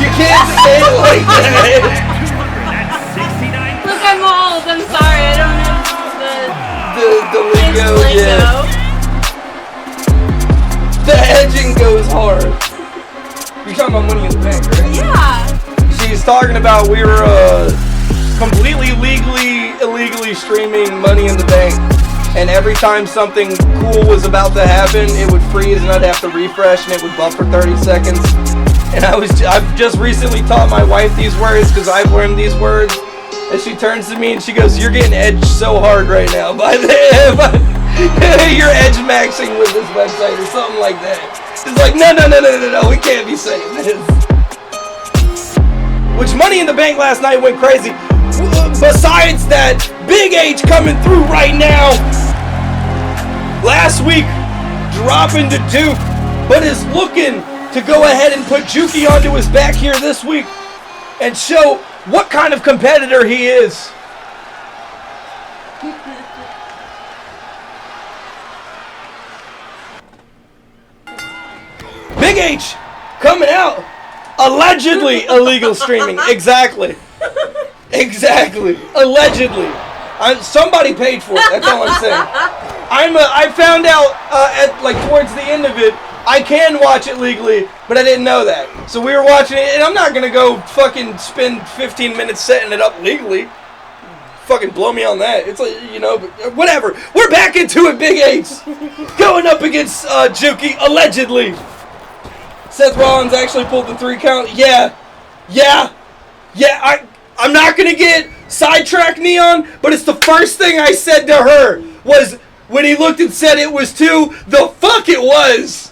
You can't say it like that. Look, I'm old. I'm sorry. I don't know The lingo, yeah. The edging goes hard. You're talking about Money in the Bank, right? Yeah. She's talking about we were completely illegally streaming Money in the Bank, and every time something cool was about to happen, it would freeze and I'd have to refresh and it would buffer 30 seconds. And I've just recently taught my wife these words because I've learned these words. And she turns to me and she goes, "You're getting edged so hard right now by you're edge maxing with this website or something like that." It's like, no, we can't be saying this. Which Money in the Bank last night went crazy. Besides that, BigH coming through right now. Last week, dropping to Dook, but is looking to go ahead and put Jukey onto his back here this week and show what kind of competitor he is. BigH coming out. Allegedly illegal streaming. Exactly. Allegedly. Somebody paid for it. That's all I'm saying. I found out at towards the end of it, I can watch it legally, but I didn't know that. So we were watching it, and I'm not gonna go fucking spend 15 minutes setting it up legally. Fucking blow me on that. It's like, you know, but whatever. We're back into it, BigH. Going up against Jukey, allegedly. Seth Rollins actually pulled the 3 count. Yeah. I'm not gonna get sidetracked, Neon, but it's the first thing I said to her was when he looked and said it was 2, the fuck it was.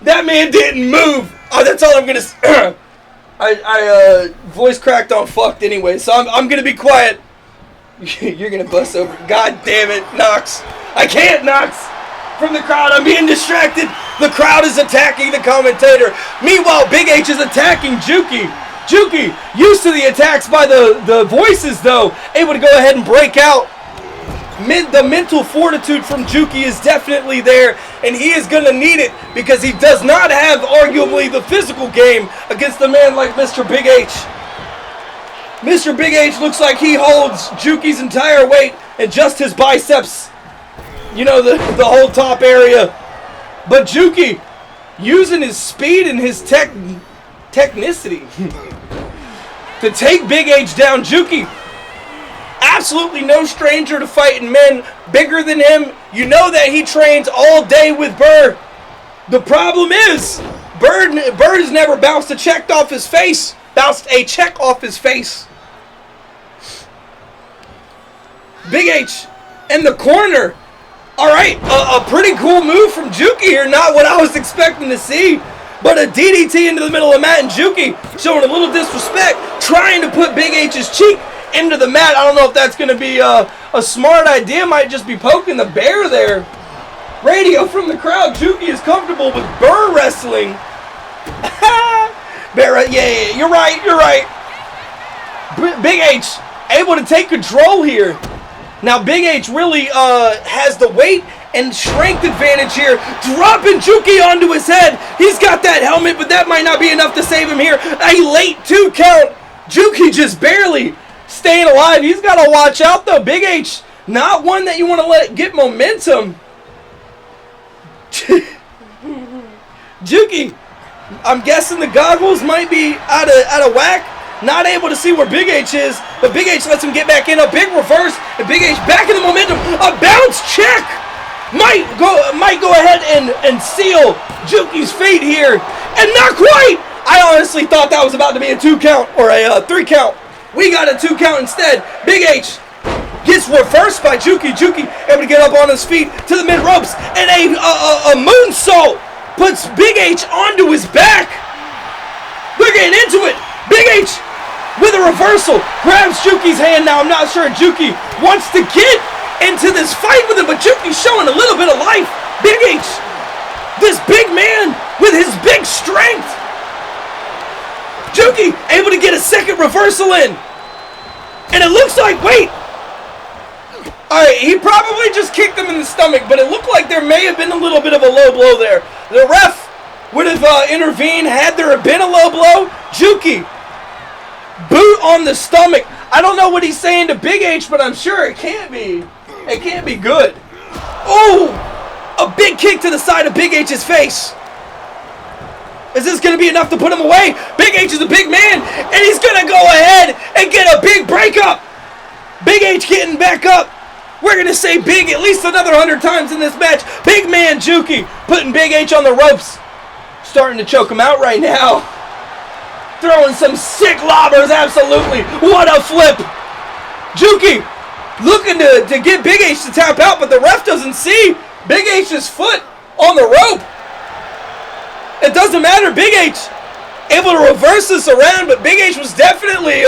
That man didn't move. Oh, that's all I'm gonna say. I voice cracked on fucked anyway, so I'm gonna be quiet. You're gonna bust over. God damn it, Nox. I can't, Nox. From the crowd, I'm being distracted. The crowd is attacking the commentator. Meanwhile, BigH is attacking Jukey. Jukey, used to the attacks by the voices though, able to go ahead and break out. The mental fortitude from Jukey is definitely there, and he is going to need it because he does not have arguably the physical game against a man like Mr.BigH. Mr.BigH looks like he holds Jukey's entire weight and just his biceps, you know, the whole top area. But Jukey, using his speed and his technicity to take BigH down. Jukey, absolutely no stranger to fighting men bigger than him. You know that he trains all day with Bird. The problem is, Bird has never bounced a check off his face. Big H in the corner. All right, a pretty cool move from Jukey here. Not what I was expecting to see, but a DDT into the middle of the mat, and Jukey showing a little disrespect, trying to put Big H's cheek into the mat. I don't know if that's going to be a smart idea. Might just be poking the bear there. Radio from the crowd. Jukey is comfortable with Burr wrestling. Bear, yeah, you're right. Big H able to take control here. Now Big H really has the weight and strength advantage here. Dropping Jukey onto his head. He's got that helmet, but that might not be enough to save him here. A late 2 count. Jukey just barely staying alive. He's got to watch out though. Big H, not one that you want to let get momentum. Jukey, I'm guessing the goggles might be out of whack. Not able to see where Big H is, but Big H lets him get back in. A big reverse, and Big H back in the momentum. A bounce check might go ahead and seal Jukey's fate here, and not quite. I honestly thought that was about to be a 2 count or a 3 count. We got a 2 count instead. Big H gets reversed by Jukey. Jukey able to get up on his feet to the mid ropes, and a moonsault puts Big H onto his back. They're getting into it. Big H with a reversal grabs Jukey's hand. Now I'm not sure Jukey wants to get into this fight with him, but Jukey's showing a little bit of life. Big H, this big man with his big strength. Jukey able to get a second reversal in, and it looks like, wait. Alright, he probably just kicked him in the stomach, but it looked like there may have been a little bit of a low blow there. The ref would have intervened had there been a low blow. Jukey, boot on the stomach. I don't know what he's saying to Big H, but I'm sure it can't be. It can't be good. Oh, a big kick to the side of Big H's face. Is this going to be enough to put him away? Big H is a big man, and he's going to go ahead and get a big breakup. Big H getting back up. We're going to say big at least another 100 times in this match. Big man Jukey putting Big H on the ropes. Starting to choke him out right now. Throwing some sick lobbers, absolutely. What a flip. Jukey looking to get Big H to tap out, but the ref doesn't see Big H's foot on the rope. It doesn't matter. Big H able to reverse this around, but Big H was definitely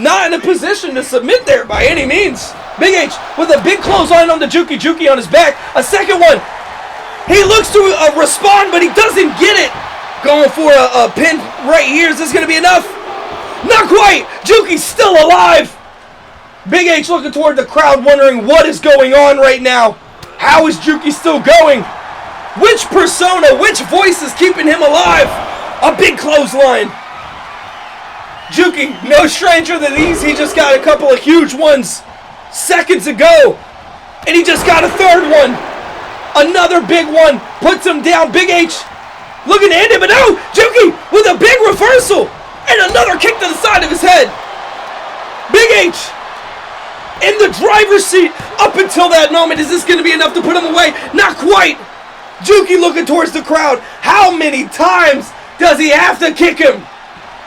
not in a position to submit there by any means. Big H with a big clothesline on the Jukey. Jukey on his back. A second one. He looks to respond, but he doesn't get it. Going for a pin right here. Is this going to be enough? Not quite. Jukey's still alive. Big H looking toward the crowd, wondering what is going on right now. How is Jukey still going? Which persona, which voice is keeping him alive? A big clothesline. Jukey, no stranger to these. He just got a couple of huge ones seconds ago. And he just got a third one. Another big one. Puts him down. Big H looking to end it, but no! Jukey with a big reversal. And another kick to the side of his head. Big H in the driver's seat up until that moment. Is this going to be enough to put him away? Not quite. Jukey looking towards the crowd. How many times does he have to kick him?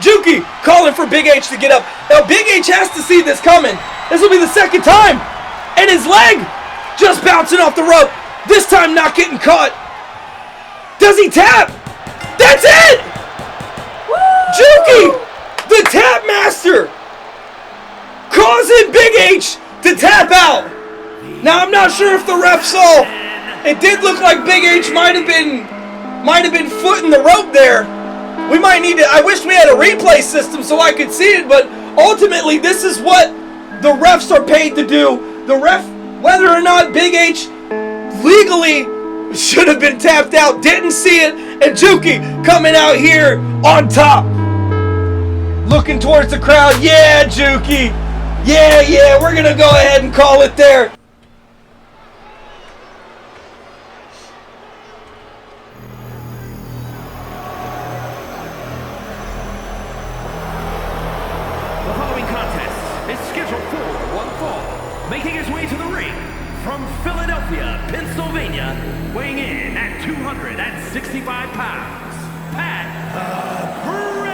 Jukey calling for Big H to get up. Now Big H has to see this coming. This will be the second time. And his leg just bouncing off the rope. This time not getting caught. Does he tap? That's it! Woo! Jukey, the tap master, causing Big H to tap out. Now I'm not sure if the ref saw. It did look like Big H might have been footing the rope there. We might need to. I wish we had a replay system so I could see it, but ultimately this is what the refs are paid to do. The ref, whether or not Big H legally should have been tapped out, didn't see it, and Jukey coming out here on top. Looking towards the crowd. Yeah, Jukey. Yeah, we're going to go ahead and call it there. The following contest is scheduled for one fall. Making his way to the ring from Philadelphia, Pennsylvania, weighing in at 265 pounds, Pat the Predator.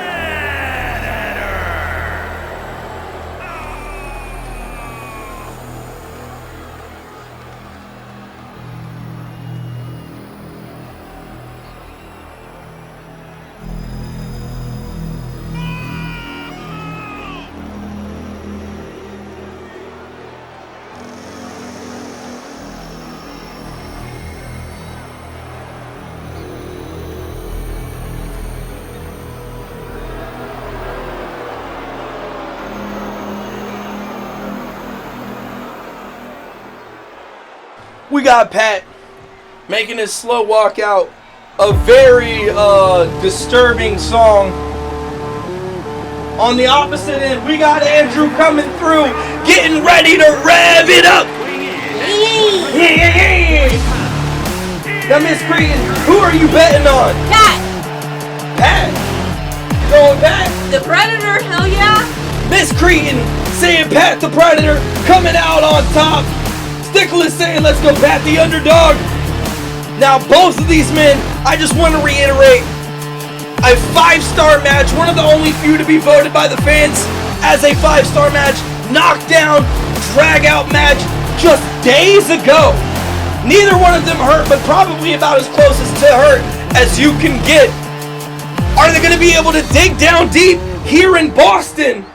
We got Pat making his slow walkout. A very disturbing song. On the opposite end, we got Andrew coming through, getting ready to rev it up. Now, Mrs.Cretin, who are you betting on? Pat. Pat. You going Pat? The Predator, hell yeah. Mrs.Cretin saying Pat the Predator coming out on top. Sticholas saying let's go Pat the underdog. Now, both of these men, I just want to reiterate, a 5-star match, one of the only few to be voted by the fans as a 5-star match, knockdown, drag-out match just days ago. Neither one of them hurt, but probably about as close as to hurt as you can get. Are they going to be able to dig down deep here in Boston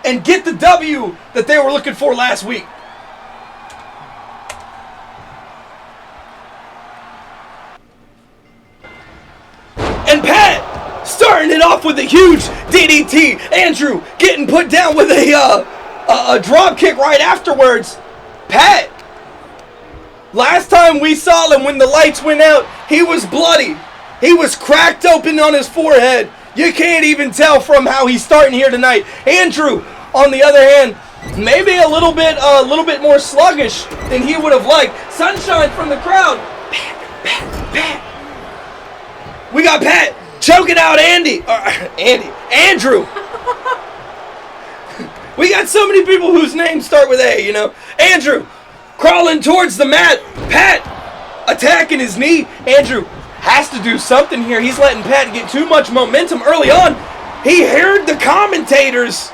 and get the W that they were looking for last week? And Pat starting it off with a huge DDT. Andrew getting put down with a drop kick right afterwards. Pat, last time we saw him when the lights went out, he was bloody. He was cracked open on his forehead. You can't even tell from how he's starting here tonight. Andrew, on the other hand, maybe a little bit more sluggish than he would have liked. Sunshine from the crowd. Pat. We got Pat choking out Andrew. We got so many people whose names start with A, you know. Andrew crawling towards the mat. Pat attacking his knee. Andrew has to do something here. He's letting Pat get too much momentum early on. He heard the commentators.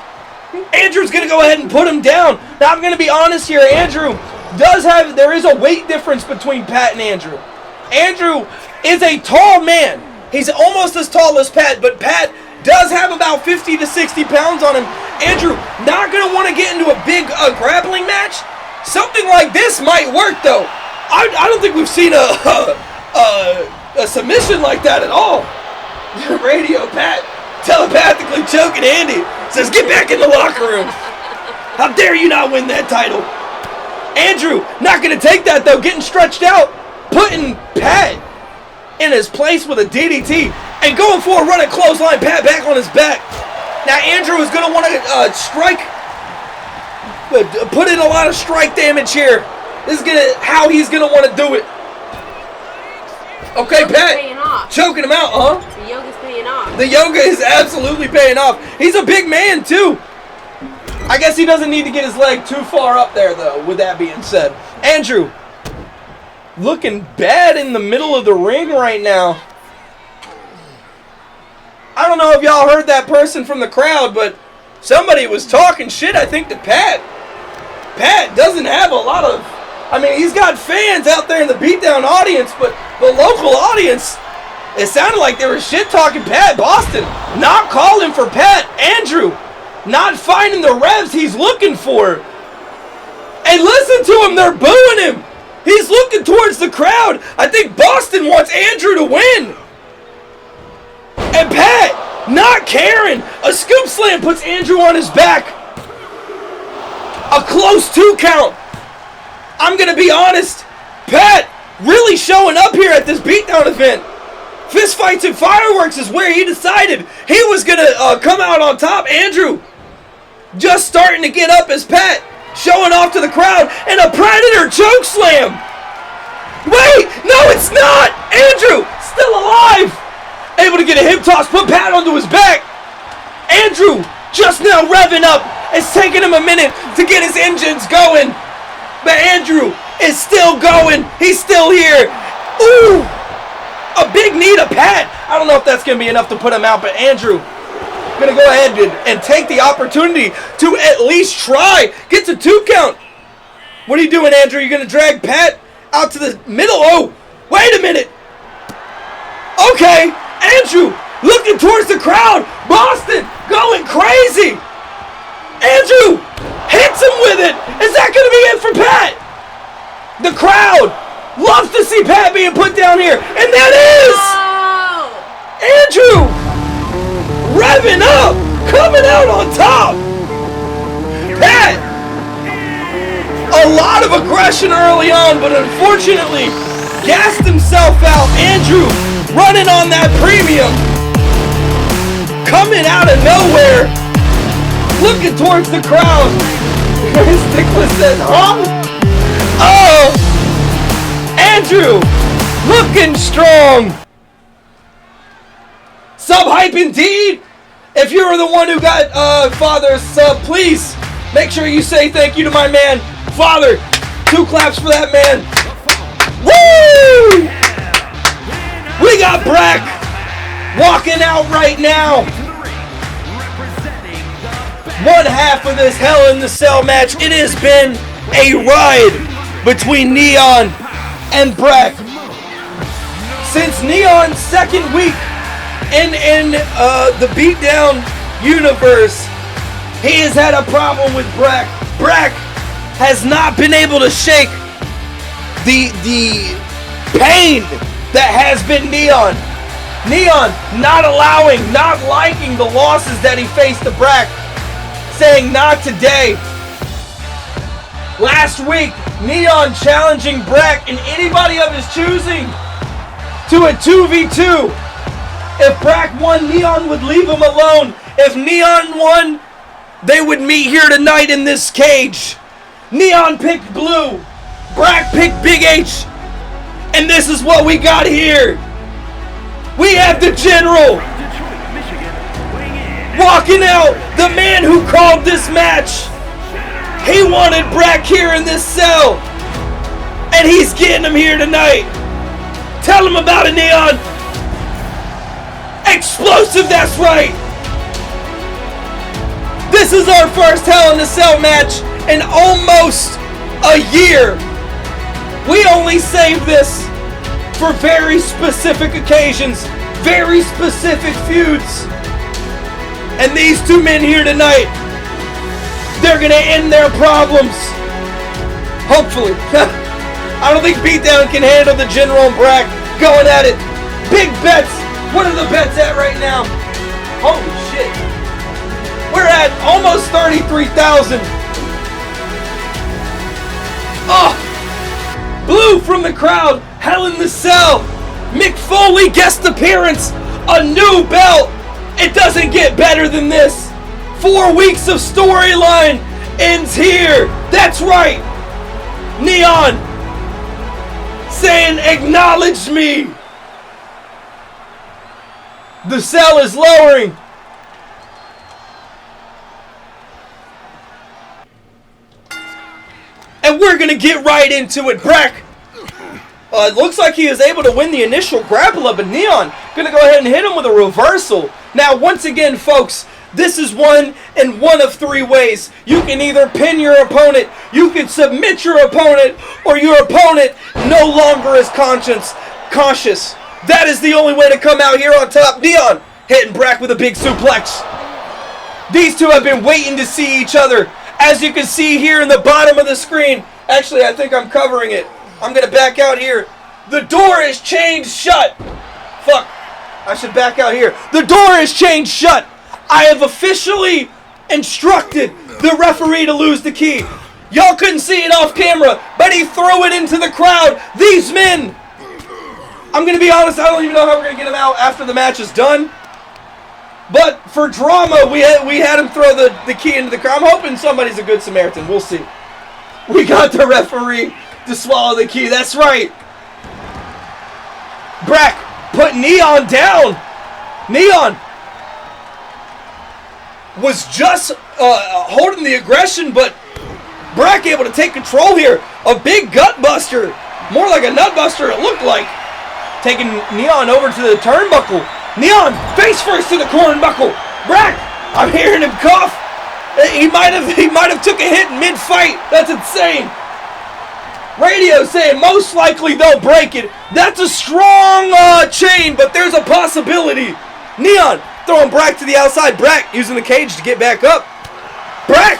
Andrew's going to go ahead and put him down. Now, I'm going to be honest here. There is a weight difference between Pat and Andrew. Andrew is a tall man. He's almost as tall as Pat, but Pat does have about 50 to 60 pounds on him. Andrew not going to want to get into a big grappling match. Something like this might work, though. I don't think we've seen a submission like that at all. Radio Pat telepathically choking Andy. Says, get back in the locker room. How dare you not win that title? Andrew not going to take that, though. Getting stretched out. Putting Pat in his place with a DDT and going for a running clothesline. Pat back on his back. Now Andrew is going to want to put in a lot of strike damage here. This is how he's going to want to do it. Okay, Pat choking him out, huh? The yoga's paying off. The yoga is absolutely paying off. He's a big man too. I guess he doesn't need to get his leg too far up there though, with that being said. Andrew looking bad in the middle of the ring right now. I don't know if y'all heard that person from the crowd, but somebody was talking shit, I think, to Pat. Pat doesn't have a lot of... I mean, he's got fans out there in the BeatDown audience, but the local audience, it sounded like they were shit-talking Pat. Boston not calling for Pat. Andrew not finding the revs he's looking for. And listen to him, they're booing him. He's looking towards the crowd. I think Boston wants Andrew to win. And Pat not caring. A scoop slam puts Andrew on his back. A close 2 count. I'm going to be honest. Pat really showing up here at this BeatDown event. Fist fights and fireworks is where he decided he was going to come out on top. Andrew just starting to get up as Pat showing off to the crowd, and a Predator choke slam. Wait, no it's not. Andrew still alive. Able to get a hip toss, put Pat onto his back. Andrew just now revving up. It's taking him a minute to get his engines going. But Andrew is still going. He's still here. Ooh, a big knee to Pat. I don't know if that's going to be enough to put him out, but Andrew going to go ahead and take the opportunity to at least try. Get to 2 count. What are you doing, Andrew? You're going to drag Pat out to the middle? Oh, wait a minute. Okay, Andrew looking towards the crowd. Boston going crazy. Andrew hits him with it. Is that going to be it for Pat? The crowd loves to see Pat being put down here. And that is Andrew revving up, coming out on top. Pat A lot of aggression early on, but unfortunately, gassed himself out. Andrew running on that premium. Coming out of nowhere. Looking towards the crowd. Sticholas says, huh? Oh! Andrew! Looking strong! Sub hype indeed! If you were the one who got Father's sub, please make sure you say thank you to my man, Father. 2 claps for that man. Woo! We got Brak walking out right now. One half of this Hell in the Cell match. It has been a ride between Neon and Brak. Since Neon's second week in the BeatDown universe, he has had a problem with Brak. Brak has not been able to shake the pain that has been Neon. Neon not liking the losses that he faced to Brak, saying not today. Last week, Neon challenging Brak and anybody of his choosing to a 2v2. If Brak won, Neon would leave him alone. If Neon won, they would meet here tonight in this cage. Neon picked blue. Brak picked BigH. And this is what we got here. We have the General walking out, the man who called this match. He wanted Brak here in this cell, and he's getting him here tonight. Tell him about it, Neon. Explosive, that's right. This is our first Hell in the Cell match in almost a year. We only saved this for very specific occasions, very specific feuds. And these 2 men here tonight, they're gonna end their problems. Hopefully. I don't think BeatDown can handle the General and Brak going at it. Big bets. What are the bets at right now? Holy shit. We're at almost 33,000. Oh! Blue from the crowd. Hell in the Cell. Mick Foley guest appearance. A new belt. It doesn't get better than this. 4 weeks of storyline ends here. That's right. Neon saying, acknowledge me. The cell is lowering. And we're going to get right into it. Brak, it looks like he is able to win the initial grapple up, and Neon going to go ahead and hit him with a reversal. Now, once again, folks, this is one in one of 3 ways. You can either pin your opponent, you can submit your opponent, or your opponent no longer is cautious. That is the only way to come out here on top. Neon hitting Brak with a big suplex. These 2 have been waiting to see each other. As you can see here in the bottom of the screen. Actually, I think I'm covering it. I'm going to back out here. The door is chained shut. Fuck. I should back out here. The door is chained shut. I have officially instructed the referee to lose the key. Y'all couldn't see it off camera, but he threw it into the crowd. These men. I'm going to be honest, I don't even know how we're going to get him out after the match is done. But for drama, we had him throw the key into the crowd. I'm hoping somebody's a good Samaritan. We'll see. We got the referee to swallow the key. That's right. Brak put Neon down. Neon was just holding the aggression, but Brak able to take control here. A big gut buster. More like a nut buster, it looked like. Taking Neon over to the turnbuckle. Neon, face first to the turnbuckle. Brak, I'm hearing him cough. He might have took a hit mid-fight. That's insane. Radio saying most likely they'll break it. That's a strong chain, but there's a possibility. Neon throwing Brak to the outside. Brak using the cage to get back up. Brak,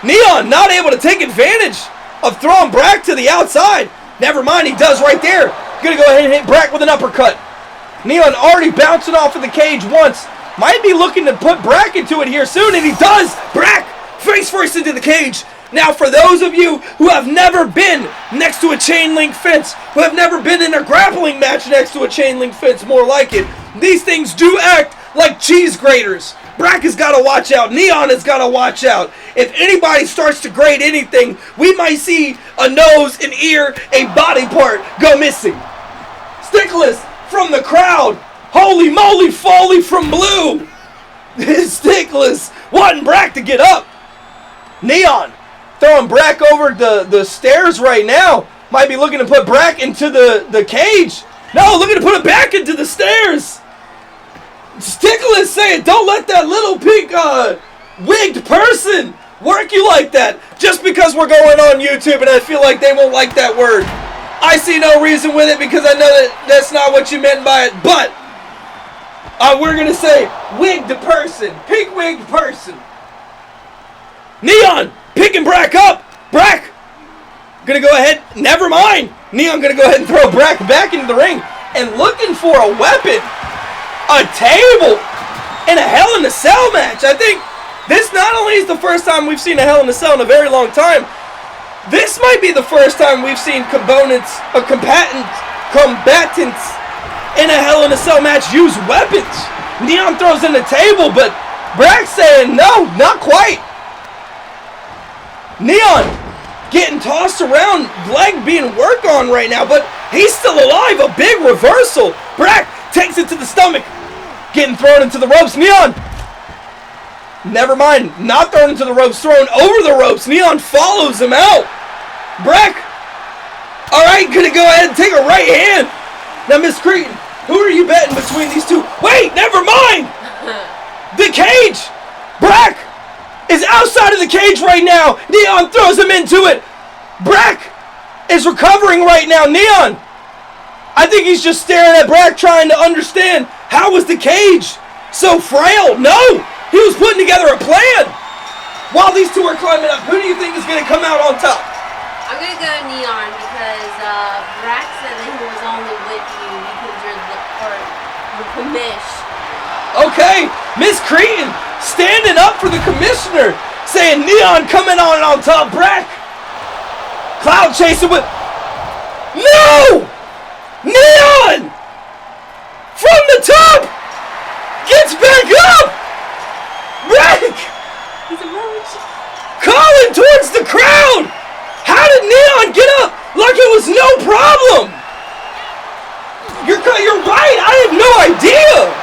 Neon not able to take advantage of throwing Brak to the outside. Never mind, he does right there. Gonna go ahead and hit Brak with an uppercut. Neon already bouncing off of the cage once. Might be looking to put Brak into it here soon, and he does. Brak face first into the cage. Now, for those of you who have never been next to a chain link fence, who have never been in a grappling match next to a chain link fence, more like it, these things do act like cheese graters. Brak has got to watch out. Neon has got to watch out. If anybody starts to grate anything, we might see a nose, an ear, a body part go missing. Sticholas from the crowd. Holy moly, Foley from blue. Sticholas wanting Brak to get up. Neon throwing Brak over the stairs right now. Might be looking to put Brak into the cage. No, looking to put it back into the stairs. Sticholas saying, don't let that little pink wigged person work you like that. Just because we're going on YouTube and I feel like they won't like that word. I see no reason with it because I know that that's not what you meant by it. But we're going to say wigged person. Pink wigged person. Neon picking Brak up. Brak gonna go ahead. Never mind. Neon gonna go ahead and throw Brak back into the ring and looking for a weapon, a table, in a Hell in a Cell match. I think this not only is the first time we've seen a Hell in a Cell in a very long time. This might be the first time we've seen combatants in a Hell in a Cell match use weapons. Neon throws in the table, but Brak saying no, not quite. Neon getting tossed around, leg being worked on right now, but he's still alive. A big reversal. Brak takes it to the stomach, getting thrown into the ropes. Neon, never mind, not thrown into the ropes, thrown over the ropes. Neon follows him out. Brak, all right, gonna go ahead and take a right hand. Now, Mrs.Cretin, who are you betting between these two? Wait, never mind. The cage. Brak is outside of the cage right now. Neon throws him into it. Brak is recovering right now. Neon, I think he's just staring at Brak trying to understand, how was the cage so frail? No, he was putting together a plan. While these two are climbing up, who do you think is going to come out on top? I'm going to go Neon because Brak said that he was only with you because you're the commish. Okay, Mrs.Cretin standing up for the commissioner, saying Neon coming on top. Brak, cloud chasing with, no! Neon! From the top! Gets back up! Brak! He's a roach. Calling towards the crowd! How did Neon get up like it was no problem? You're right, I have no idea!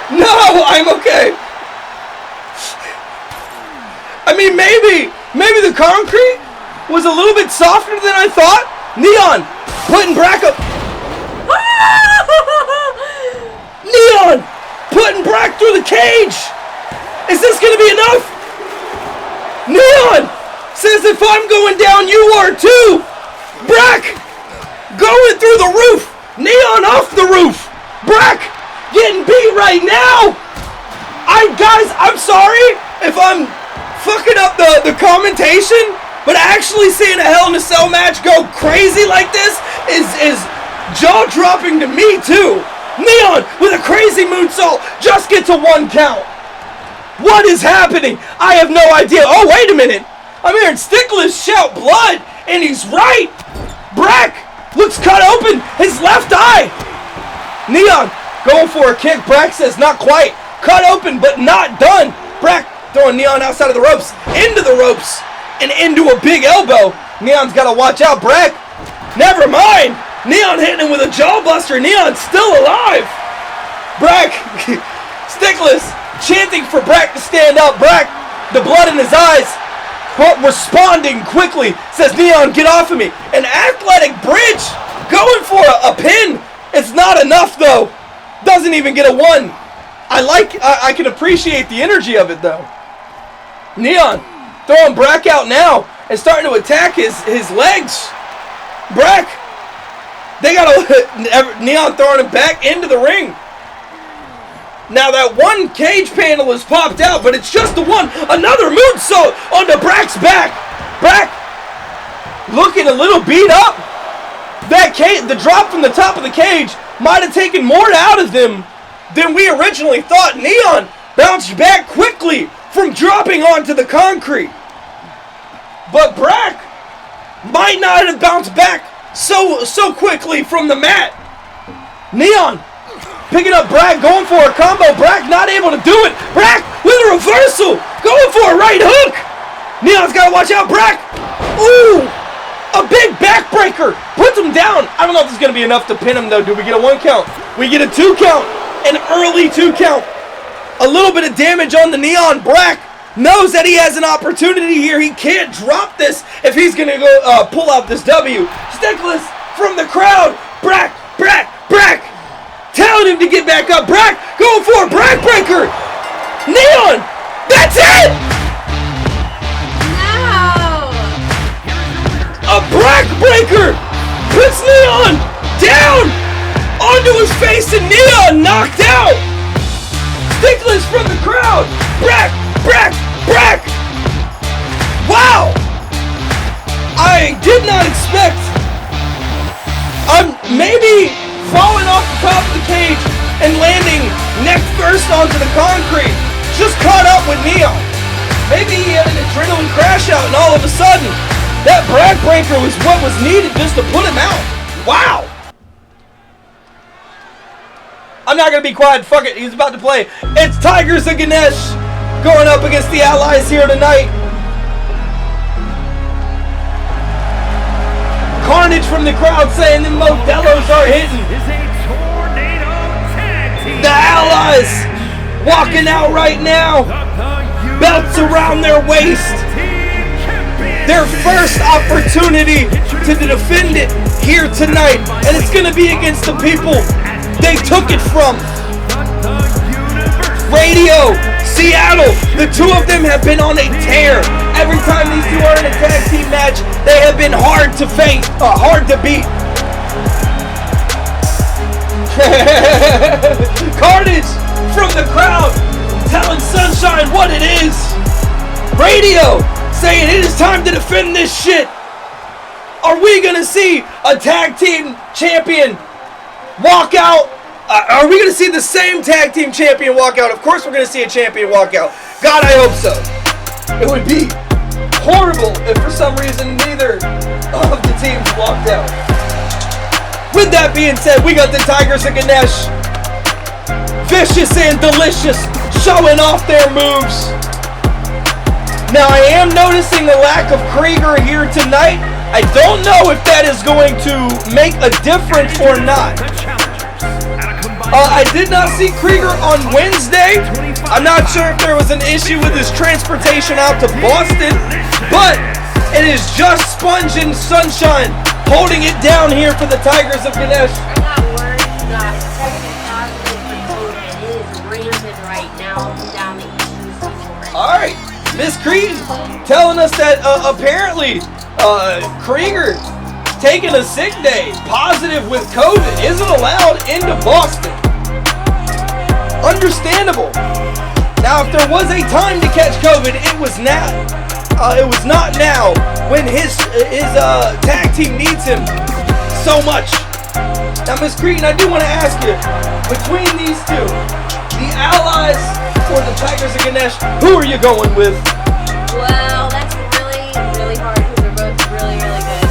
No, I'm okay. I mean, maybe the concrete was a little bit softer than I thought. Neon putting Brak up. Neon putting Brak through the cage. Is this going to be enough? Neon says if I'm going down, you are too. Brak going through the roof. Neon off the roof. Brak getting beat right now. Guys, I'm sorry if I'm fucking up the commentation, but actually seeing a Hell in a Cell match go crazy like this is jaw-dropping to me too. Neon with a crazy moonsault just gets a 1 count. What is happening? I have no idea. Oh, wait a minute. I'm hearing Sticholas shout blood, and he's right. Brak looks cut open, his left eye. Neon going for a kick. Brak says not quite. Cut open, but not done. Brak throwing Neon outside of the ropes, into the ropes, and into a big elbow. Neon's got to watch out. Brak, never mind. Neon hitting him with a jawbuster. Neon's still alive. Brak, Sticholas chanting for Brak to stand up. Brak, the blood in his eyes, but responding quickly, says, Neon, get off of me. An athletic bridge going for a pin. It's not enough, though. Doesn't even get a 1. I can appreciate the energy of it, though. Neon throwing Brak out now and starting to attack his legs. Brak, they got Neon throwing him back into the ring. Now that one cage panel is popped out, but it's just the one. Another moonsault onto Brak's back. Brak looking a little beat up. The drop from the top of the cage might have taken more out of them than we originally thought. Neon bounced back quickly from dropping onto the concrete. But Brak might not have bounced back so quickly from the mat. Neon picking up Brak, going for a combo. Brak not able to do it. Brak with a reversal, going for a right hook. Neon's got to watch out. Brak, ooh, a big backbreaker. Puts him down. I don't know if this is going to be enough to pin him, though. Do we get a 1 count? We get a 2 count. An early 2 count. A little bit of damage on the Neon. Brak knows that he has an opportunity here. He can't drop this if he's going to go pull out this W. Sticholas from the crowd. Brak, telling him to get back up. Brak going for a backbreaker. Neon, that's it. No. A backbreaker puts Neon down onto his face, and Neon knocked out. Sticholas from the crowd. Brak. Wow! I did not expect. Maybe falling off the top of the cage and landing neck first onto the concrete just caught up with Neon. Maybe he had an adrenaline crash out, and all of a sudden, that backbreaker was what was needed just to put him out. Wow! I'm not gonna be quiet. Fuck it. He's about to play. It's Tigers and Ganesh going up against the Allies here tonight. Carnage from the crowd saying the Modelos are hitting. The Allies walking out right now. Belts around their waist. Their first opportunity to defend it here tonight. And it's going to be against the people they took it from. Radio, Seattle, the two of them have been on a tear. Every time these two are in a tag team match, they have been hard to face, hard to beat. Carnage from the crowd telling Sunshine what it is. Radio saying it is time to defend this shit. Are we gonna see a tag team champion walk out? Are we going to see the same tag team champion walk out? Of course we're going to see a champion walk out. God, I hope so. It would be horrible if for some reason neither of the teams walked out. With that being said, we got the Tigers of Ganesh. Vicious and delicious, showing off their moves. Now I am noticing the lack of Krieger here tonight. I don't know if that is going to make a difference or not. I did not see Krieger on Wednesday. I'm not sure if there was an issue with his transportation out to Boston, but it is just Sponge and Sunshine holding it down here for the Tigers of Ganesh. I got word he got tested positive for COVID. It is rampant right now down the East Seaboard. Alright, Mrs.Cretin telling us that apparently Krieger taking a sick day, positive with COVID, isn't allowed into Boston. Understandable. Now, if there was a time to catch COVID, it was now. It was not now when his tag team needs him so much. Now, Mrs.Cretin, I do want to ask you, between these two, the Allies or the Tigers of Ganesh, who are you going with? Well, that's really, really hard because they're both really, really good.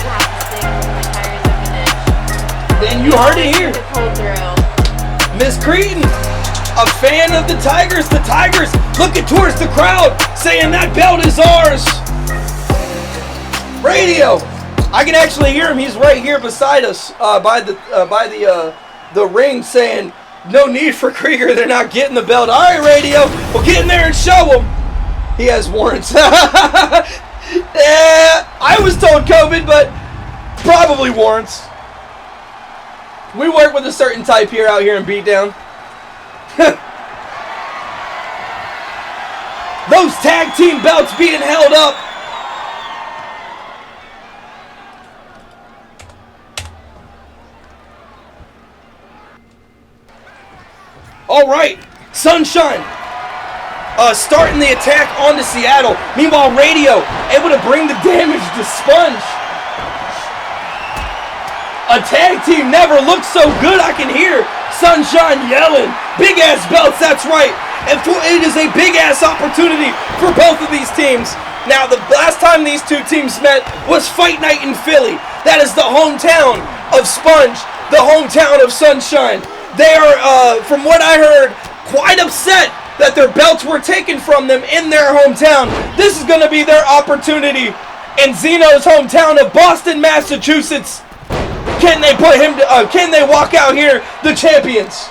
But I think I'm going to have to stick with my Tigers of Ganesh. Then you heard it here. Mrs.Cretin, a fan of the Tigers. The Tigers looking towards the crowd, saying that belt is ours. Radio, I can actually hear him. He's right here beside us by the ring, saying no need for Krieger. They're not getting the belt. All right, Radio, we'll get in there and show him. He has warrants. I was told COVID, but probably warrants. We work with a certain type here out here in BeatDown. Those tag team belts being held up. All right, Sunshine starting the attack onto Seattle. Meanwhile, Radio able to bring the damage to Sponge. A tag team never looked so good. I can hear Sunshine yelling. Big ass belts, that's right. And it is a big-ass opportunity for both of these teams. Now, the last time these two teams met was Fight Night in Philly. That is the hometown of Sponge, the hometown of Sunshine. They are, from what I heard, quite upset that their belts were taken from them in their hometown. This is going to be their opportunity in Xeno's hometown of Boston, Massachusetts. Can they put him? Can they walk out here the champions?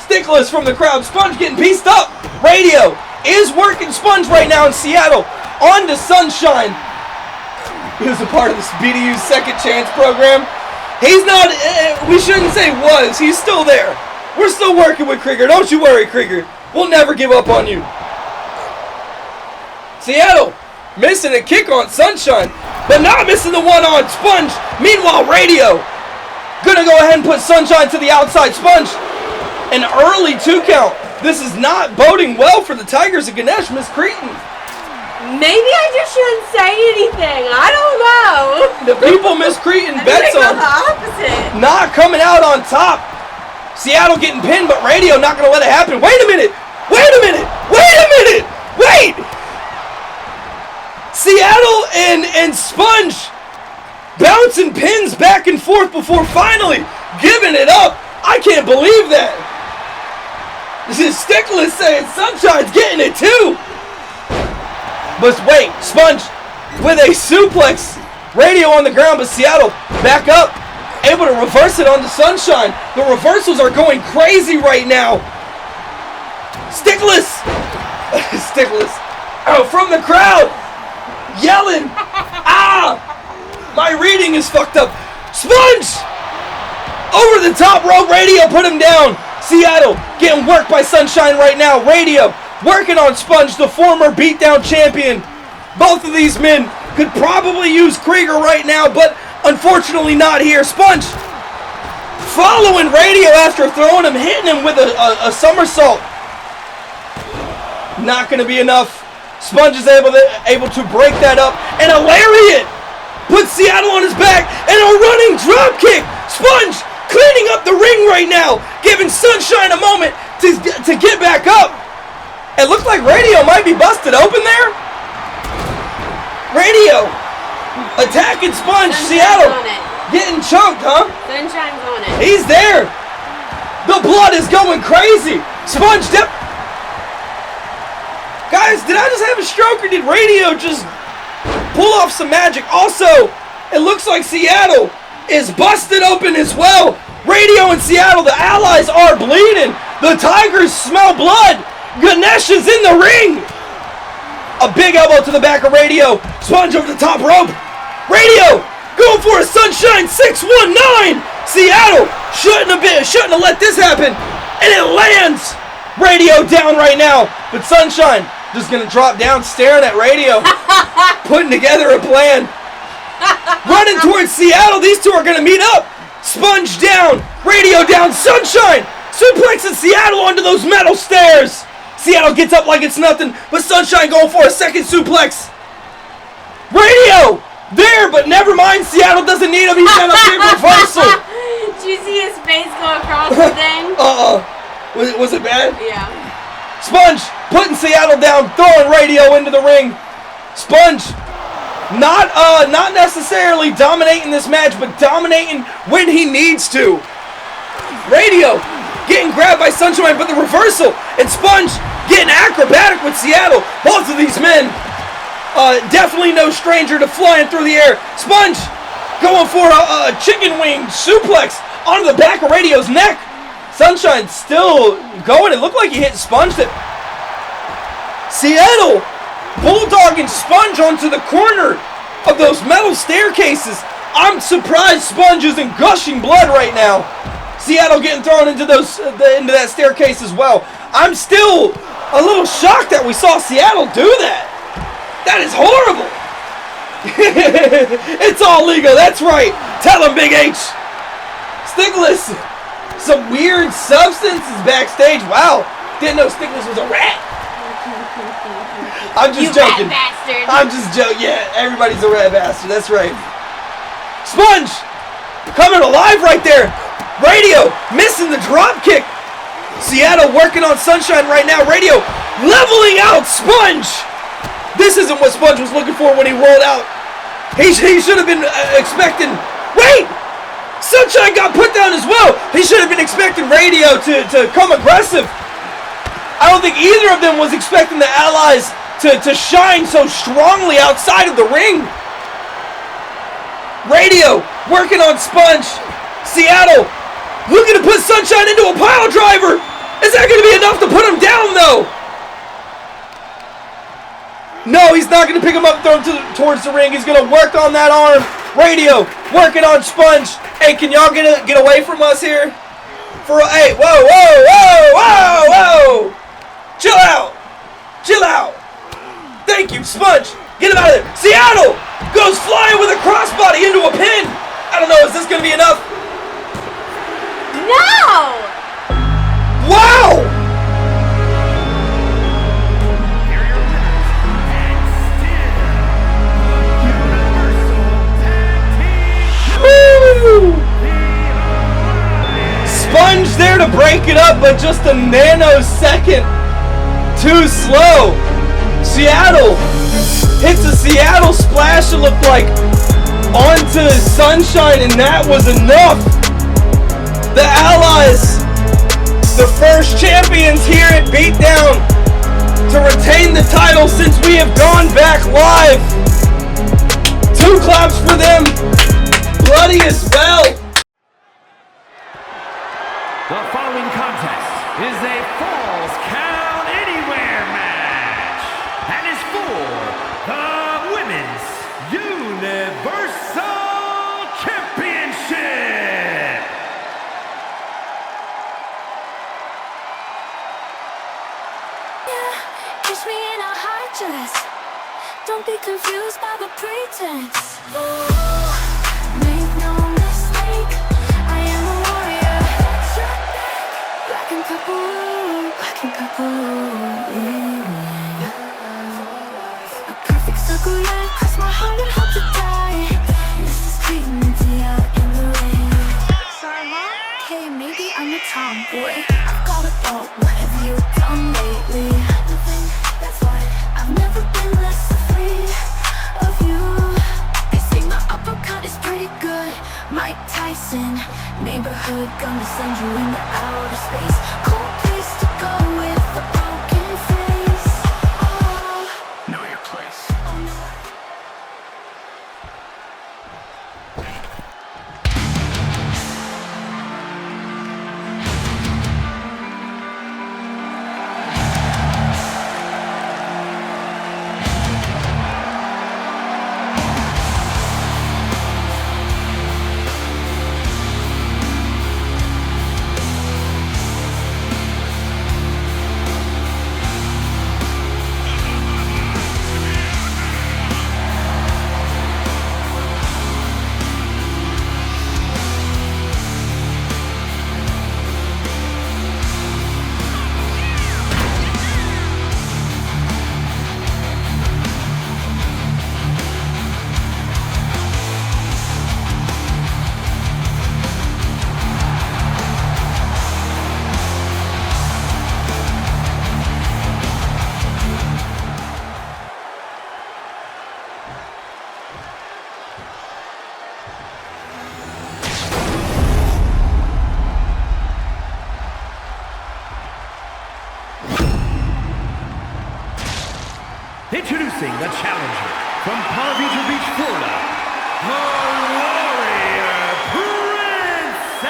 Sticholas from the crowd. Sponge getting pieced up. Radio is working Sponge right now in Seattle. On to Sunshine. He was a part of this BDU's second chance program. He's not. We shouldn't say was. He's still there. We're still working with Krieger. Don't you worry, Krieger. We'll never give up on you. Seattle missing a kick on Sunshine, but not missing the one on Sponge. Meanwhile, Radio gonna go ahead and put Sunshine to the outside. Sponge, an early 2 count. This is not boding well for the Tigers of Ganesh. Mrs.Cretin. Maybe I just shouldn't say anything. I don't know. The people Mrs.Cretin bets on the opposite. not coming out on top. Seattle getting pinned, but Radio not gonna let it happen. Wait a minute. Wait a minute. Wait a minute. Wait. Seattle and Sponge bouncing pins back and forth before finally giving it up. I can't believe that. This is Sticholas saying Sunshine's getting it too. But wait, Sponge with a suplex. Radio on the ground, but Seattle back up, able to reverse it onto Sunshine. The reversals are going crazy right now. Sticholas. Sticholas. Oh, from the crowd. Yelling. Ah! My reading is fucked up. Sponge! Over the top rope. Radio put him down. Seattle getting worked by Sunshine right now. Radio working on Sponge, the former beatdown champion. Both of these men could probably use Krieger right now, but unfortunately not here. Sponge following Radio after throwing him, hitting him with a somersault. Not going to be enough. Sponge is able to break that up. And a lariat puts Seattle on his back. And a running drop kick. Sponge cleaning up the ring right now, giving Sunshine a moment to get back up. It looks like Radio might be busted open there. Radio attacking Sponge. Seattle getting chunked, huh? Sunshine's on it. He's there. The blood is going crazy. Sponge Guys, did I just have a stroke or did Radio just pull off some magic? Also, it looks like Seattle is busted open as well. Radio and Seattle, the allies are bleeding. The Tigers smell blood. Ganesh is in the ring. A big elbow to the back of Radio. Sponge over the top rope. Radio going for a Sunshine 619. Seattle shouldn't have let this happen. And it lands. Radio down right now. But Sunshine just gonna drop down staring at Radio. Putting together a plan. Running towards Seattle. These two are gonna meet up. Sponge down. Radio down. Sunshine suplexing Seattle onto those metal stairs. Seattle gets up like it's nothing, but Sunshine going for a second suplex. Radio there, but never mind. Seattle doesn't need him. He's got a big reversal. Did you see his face go across the thing? Was it bad? Yeah. Sponge putting Seattle down, throwing Radio into the ring. Sponge not necessarily dominating this match, but dominating when he needs to. Radio getting grabbed by Sunshine, but the reversal, and Sponge getting acrobatic with Seattle. Both of these men, definitely no stranger to flying through the air. Sponge going for a chicken wing suplex onto the back of Radio's neck. Sunshine still going. It looked like he hit Sponge. Seattle bulldogging Sponge onto the corner of those metal staircases. I'm surprised Sponge isn't gushing blood right now. Seattle getting thrown into into that staircase as well. I'm still a little shocked that we saw Seattle do that. That is horrible. It's all legal. That's right. Tell him, Big H. Sticholas. Some weird substances backstage. Wow. Didn't know Sticholas was a rat. I'm just joking. Rat bastard. I'm just joking. Yeah, everybody's a rat bastard. That's right. Sponge coming alive right there. Radio missing the drop kick. Seattle working on Sunshine right now. Radio leveling out Sponge. This isn't what Sponge was looking for when he rolled out. He should have been expecting... Wait! Sunshine got put down as well. He should have been expecting Radio to come aggressive. I don't think either of them was expecting the allies to shine so strongly outside of the ring. Radio working on Sponge. Seattle looking to put Sunshine into a pile driver. Is that going to be enough to put him down, though? No, he's not going to pick him up and throw him towards the ring. He's going to work on that arm. Radio working on Sponge. Hey, can y'all get away from us here? Hey, whoa, whoa, whoa, whoa, whoa. Chill out. Chill out. Thank you, Sponge. Get him out of there. Seattle goes flying with a crossbody into a pin. I don't know, is this going to be enough? No! Wow! Here are your winners, and still the Universal Tag Team Woo! Alliance. Sponge there to break it up, but just a nanosecond too slow. Seattle hits a Seattle splash, it looked like, onto Sunshine, and that was enough. The Allies, the first champions here at BeatDown, to retain the title since we have gone back live. 2 claps for them. Bloody as well. The following contest is a Falls Count Anywhere match and is for the Women's Universal Championship. Kiss me in a high dress. Don't be confused by the pretense. Ooh, make no mistake, I am a warrior. Shut back, black and purple, yeah. A perfect circle line across my heart and hope to die. Mrs.Cretin out in the rain. Sorry, Mom. Hey, maybe I'm a tomboy. I've got a thought, what have you done lately? Nothing, that's why I've never been less afraid of you. They say my uppercut is pretty good. Mike Tyson, neighborhood, gonna send you into outer space. Cool place to go with a broken face. Oh, Know your place. oh no. Introducing the challenger from Palm Beach, Florida, the Warrior Princess.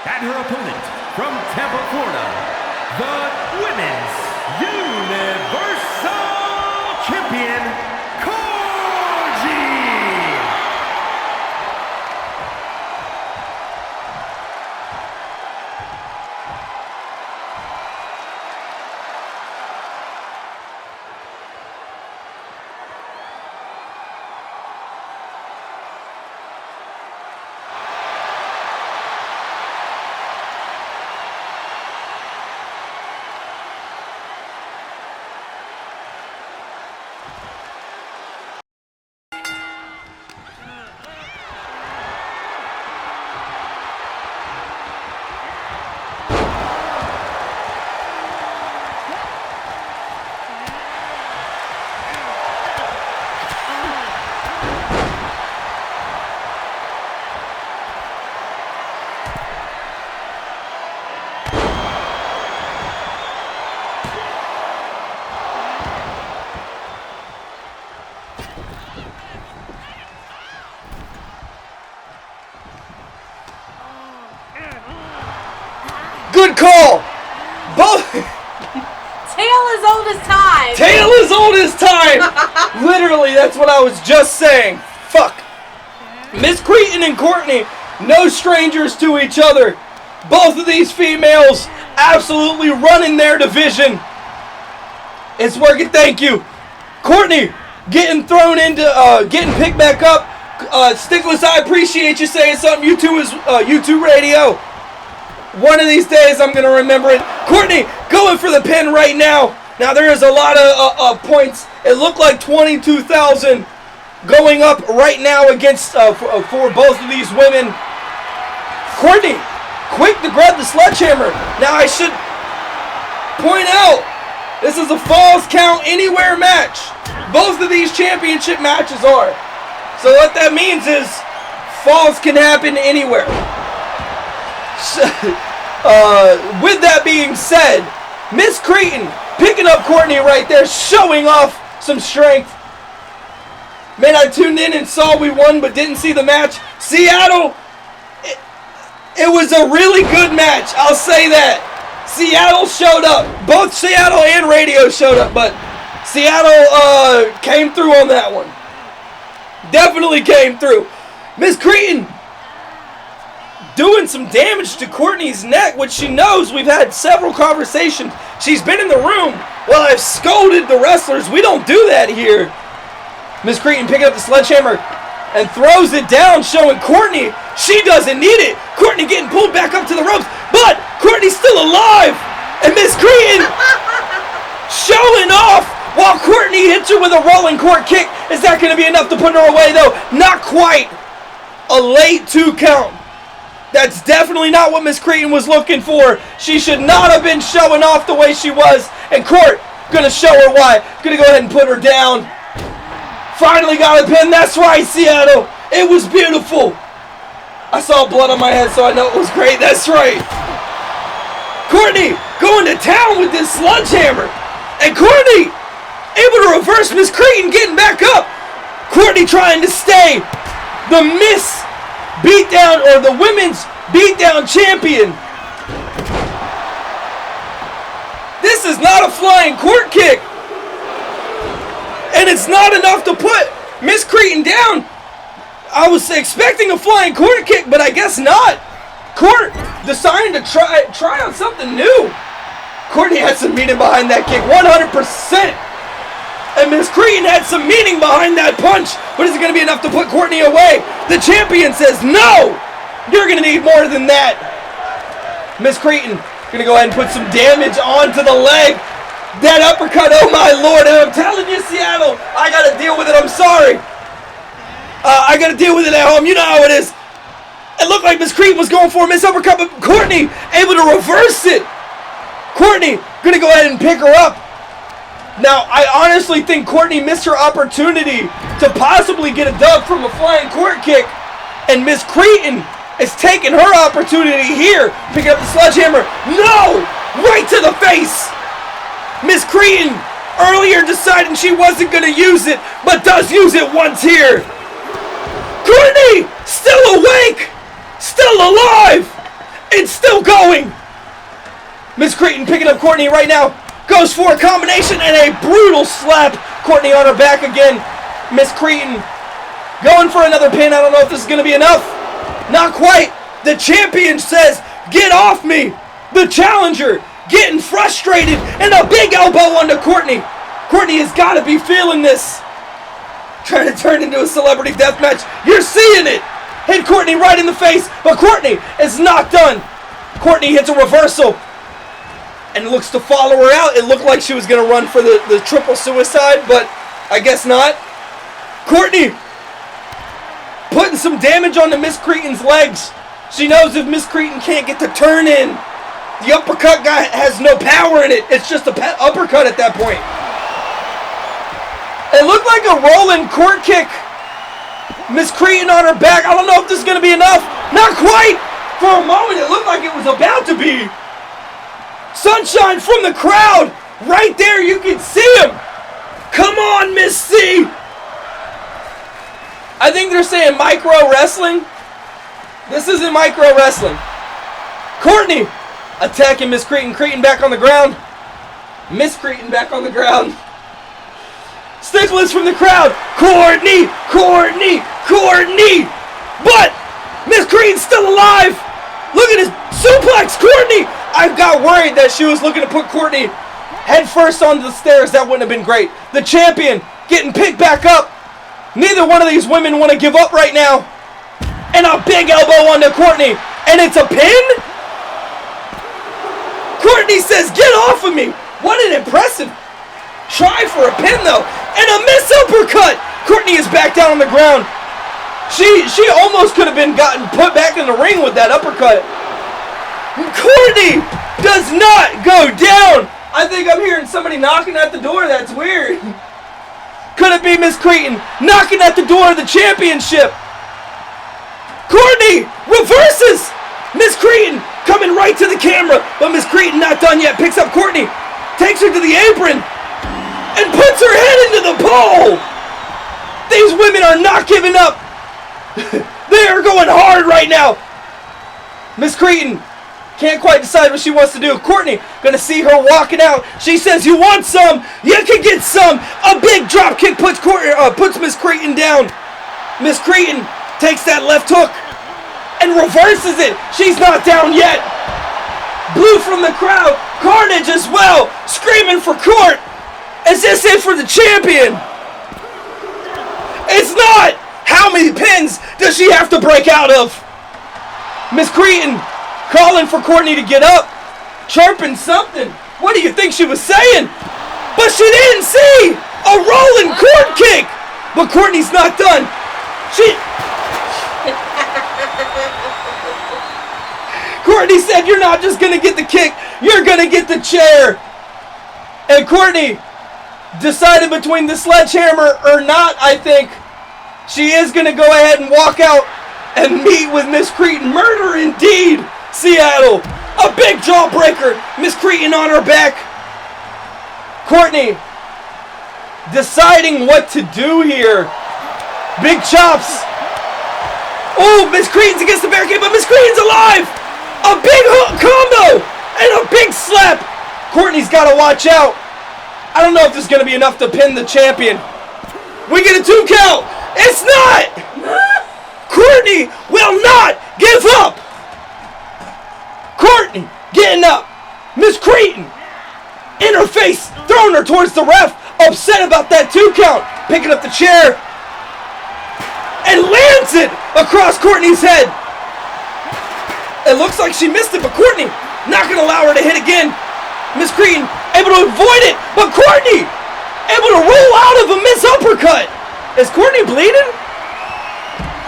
And her opponent from Tampa, Florida, the Women's Universal Champion, Kourtnee. Good call. Both. Tail is old as time. Tail is old as time. Literally, that's what I was just saying. Fuck. Mrs.Cretin and Kourtnee, no strangers to each other. Both of these females absolutely running their division. It's working. Thank you. Kourtnee getting thrown into, getting picked back up. Sticholas, I appreciate you saying something. You too is YouTube radio. One of these days I'm going to remember it. Kourtnee going for the pin right now. Now there is a lot of points. It looked like 22,000 going up right now against for both of these women. Kourtnee quick to grab the sledgehammer. Now I should point out this is a Falls Count Anywhere match. Both of these championship matches are. So what that means is falls can happen anywhere. With that being said, Mrs.Cretin picking up Kourtnee right there, showing off some strength. Man, I tuned in and saw we won but didn't see the match. Seattle, it was a really good match, I'll say that. Seattle showed up. Both Seattle and Radio showed up, but Seattle came through on that one. Definitely came through. Mrs.Cretin doing some damage to Kourtnee's neck, which she knows. We've had several conversations. She's been in the room while I've scolded the wrestlers. We don't do that here. Mrs.Cretin picking up the sledgehammer and throws it down, showing Kourtnee she doesn't need it. Kourtnee getting pulled back up to the ropes, but Kourtnee's still alive. And Mrs.Cretin showing off while Kourtnee hits her with a rolling court kick. Is that going to be enough to put her away, though? Not quite. A late 2 count. That's definitely not what Mrs.Cretin was looking for. She should not have been showing off the way she was. And Court going to show her why. Going to go ahead and put her down. Finally got a pin. That's right, Seattle. It was beautiful. I saw blood on my head, so I know it was great. That's right. Kourtnee going to town with this sledgehammer. And Kourtney able to reverse Mrs.Cretin getting back up. Kourtney trying to stay the Miss BeatDown or the Women's BeatDown champion. This is not a flying court kick. And it's not enough to put Mrs.Cretin down. I was expecting a flying court kick, but I guess not. Court deciding to try on something new. Kourtnee had some meaning behind that kick, 100%. And Mrs.Cretin had some meaning behind that punch. But is it going to be enough to put Kourtnee away? The champion says, no! You're going to need more than that. Mrs.Cretin going to go ahead and put some damage onto the leg. That uppercut, oh my lord. And I'm telling you, Seattle, I got to deal with it. I'm sorry. I got to deal with it at home. You know how it is. It looked like Mrs.Cretin was going for a miss uppercut, but Kourtnee able to reverse it. Kourtnee going to go ahead and pick her up. Now, I honestly think Kourtnee missed her opportunity to possibly get a dub from a flying court kick. And Mrs.Cretin is taking her opportunity here. Picking up the sledgehammer. No! Right to the face! Mrs.Cretin earlier deciding she wasn't going to use it, but does use it once here. Kourtnee still awake! Still alive! And still going! Mrs.Cretin picking up Kourtnee right now. Goes for a combination and a brutal slap. Kourtnee on her back again. Mrs.Cretin going for another pin. I don't know if this is going to be enough. Not quite. The champion says, get off me. The challenger getting frustrated and a big elbow onto Kourtnee. Kourtnee has got to be feeling this. Trying to turn into a celebrity death match. You're seeing it. Hit Kourtnee right in the face, but Kourtnee is not done. Kourtnee hits a reversal and looks to follow her out. It looked like she was going to run for the triple suicide, but I guess not. Kourtnee putting some damage on the Mrs.Cretin's legs. She knows if Mrs.Cretin can't get the turn in, the uppercut guy has no power in it. It's just a uppercut at that point. It looked like a rolling court kick. Mrs.Cretin on her back. I don't know if this is going to be enough. Not quite. For a moment, it looked like it was about to be. Sunshine from the crowd. Right there, you can see him. Come on, Miss C. I think they're saying micro wrestling. This isn't micro wrestling. Kourtnee attacking Miss Cretin. Cretin back on the ground. Miss Cretin back on the ground. Sticholas from the crowd. Kourtnee, Kourtnee, Kourtnee. But Miss Cretin's still alive. Look at his suplex, Kourtnee. I got worried that she was looking to put Kourtnee head first onto the stairs. That wouldn't have been great. The champion getting picked back up. Neither one of these women want to give up right now. And a big elbow onto Kourtnee. And it's a pin? Kourtnee says, get off of me. What an impressive try for a pin, though. And a miss uppercut. Kourtnee is back down on the ground. She almost could have been gotten put back in the ring with that uppercut. Kourtnee does not go down. I think I'm hearing somebody knocking at the door. That's weird. Could it be Miss Cretin knocking at the door of the championship? Kourtnee reverses. Miss Cretin coming right to the camera, but Miss Cretin not done yet. Picks up Kourtnee, takes her to the apron, and puts her head into the pole. These women are not giving up. They are going hard right now. Miss Cretin can't quite decide what she wants to do. Kourtnee gonna see her walking out. She says, "You want some? You can get some." A big drop kick puts Miss Cretin down. Miss Cretin takes that left hook and reverses it. She's not down yet. Blue from the crowd. Carnage as well, screaming for Court. Is this it for the champion? It's not. How many pins does she have to break out of? Miss Cretin calling for Kourtnee to get up, chirping something. What do you think she was saying? But she didn't see a rolling Court kick. But Kourtnee's not done. Kourtnee said, "You're not just gonna get the kick, you're gonna get the chair." And Kourtnee decided between the sledgehammer or not, I think. She is gonna go ahead and walk out and meet with Miss Cretin. Murder indeed. Seattle, a big jawbreaker. Miss Cretin on her back. Kourtnee deciding what to do here. Big chops. Oh, Miss Cretin's against the barricade, but Miss Cretin's alive. A big hook combo and a big slap. Kourtnee's got to watch out. I don't know if this is going to be enough to pin the champion. We get a 2 count. It's not. Kourtnee will not give up. Kourtnee getting up. Miss Cretin in her face, throwing her towards the ref, upset about that 2 count. Picking up the chair and lands it across Kourtnee's head. It looks like she missed it, but Kourtnee not going to allow her to hit again. Miss Cretin able to avoid it, but Kourtnee able to roll out of a miss uppercut. Is Kourtnee bleeding?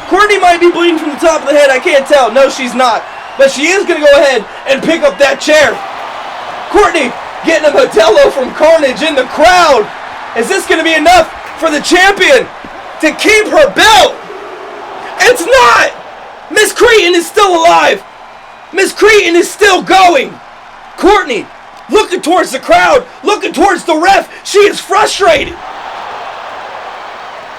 Kourtnee might be bleeding from the top of the head. I can't tell. No, she's not. But she is going to go ahead and pick up that chair. Kourtnee getting a Modello from Carnage in the crowd. Is this going to be enough for the champion to keep her belt? It's not. Miss Cretin is still alive. Miss Cretin is still going. Kourtnee looking towards the crowd, looking towards the ref. She is frustrated.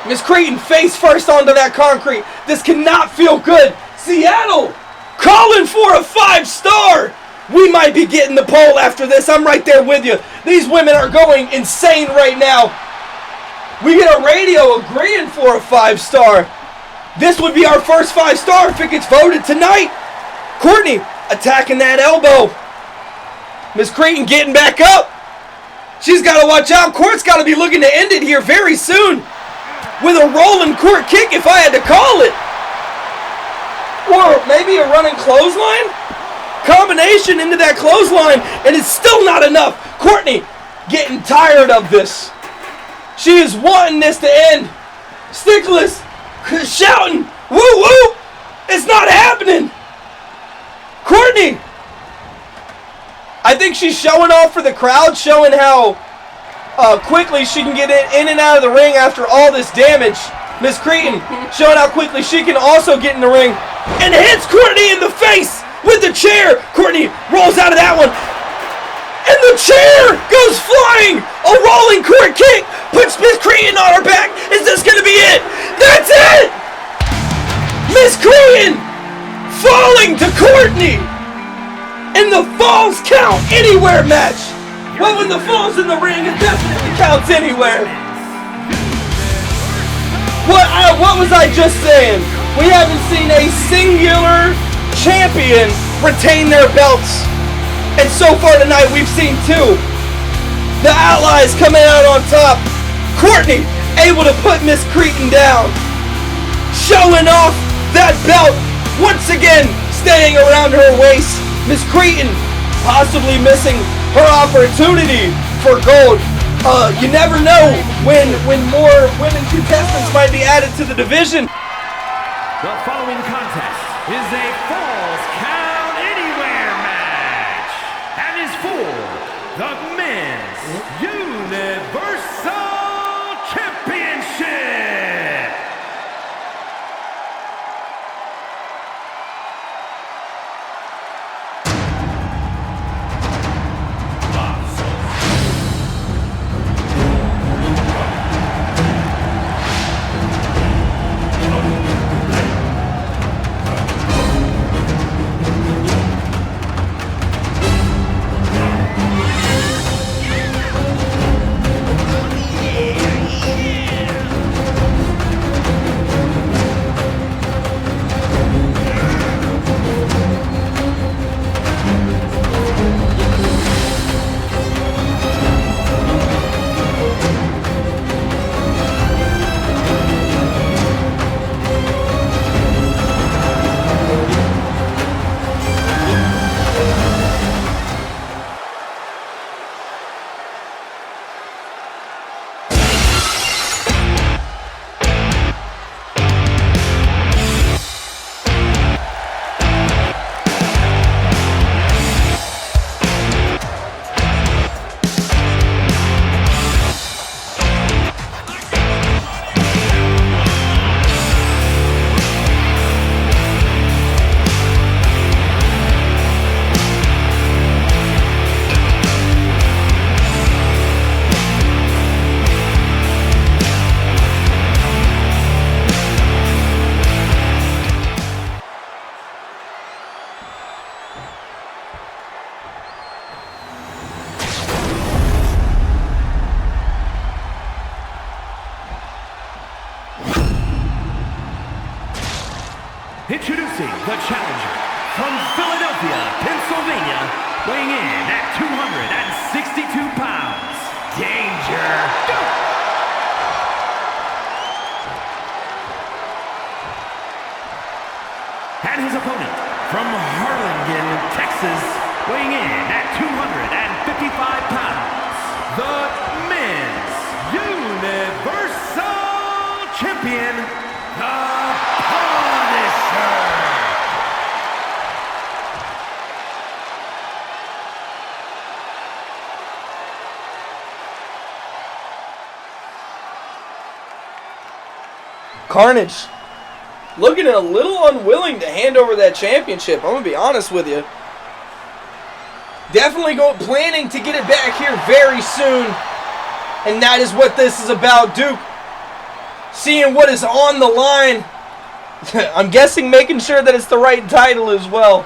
Miss Cretin face first onto that concrete. This cannot feel good. Seattle calling for a 5-star. We might be getting the pole after this. I'm right there with you. These women are going insane right now. We get a radio agreeing for a 5-star. This would be our first 5-star if it gets voted tonight. Kourtnee attacking that elbow. Miss Cretin getting back up. She's got to watch out. Court's got to be looking to end it here very soon with a rolling Court kick if I had to call it. Or maybe a running clothesline? Combination into that clothesline, and it's still not enough. Kourtnee getting tired of this. She is wanting this to end. Sticholas shouting, "Woo woo!" It's not happening. Kourtnee, I think she's showing off for the crowd, showing how quickly she can get in and out of the ring after all this damage. Miss Cretin showing how quickly she can also get in the ring and hits Kourtnee in the face with the chair. Kourtnee rolls out of that one, and the chair goes flying. A rolling Court kick puts Miss Cretin on her back. Is this going to be it? That's it! Miss Cretin falling to Kourtnee. in the Falls Count Anywhere match. Well, when the fall's in the ring, it definitely counts anywhere. What was I just saying? We haven't seen a singular champion retain their belts. And so far tonight, we've seen two. The Allies coming out on top. Kourtnee able to put Mrs.Cretin down. Showing off that belt. Once again, staying around her waist. Mrs.Cretin possibly missing her opportunity for gold. You never know when more women contestants might be added to the division. The following contest is a Falls Count Anywhere match and is for the Men's Universal Championship. Introducing the challenger from Philadelphia, Pennsylvania, weighing in at 262 pounds, Danger Dook. And his opponent from Harlingen, Texas, weighing in at 255 pounds, the Men's Universal Champion, the Carnage looking a little unwilling to hand over that championship. I'm going to be honest with you. Definitely planning to get it back here very soon. And that is what this is about. Dook seeing what is on the line. I'm guessing making sure that it's the right title as well.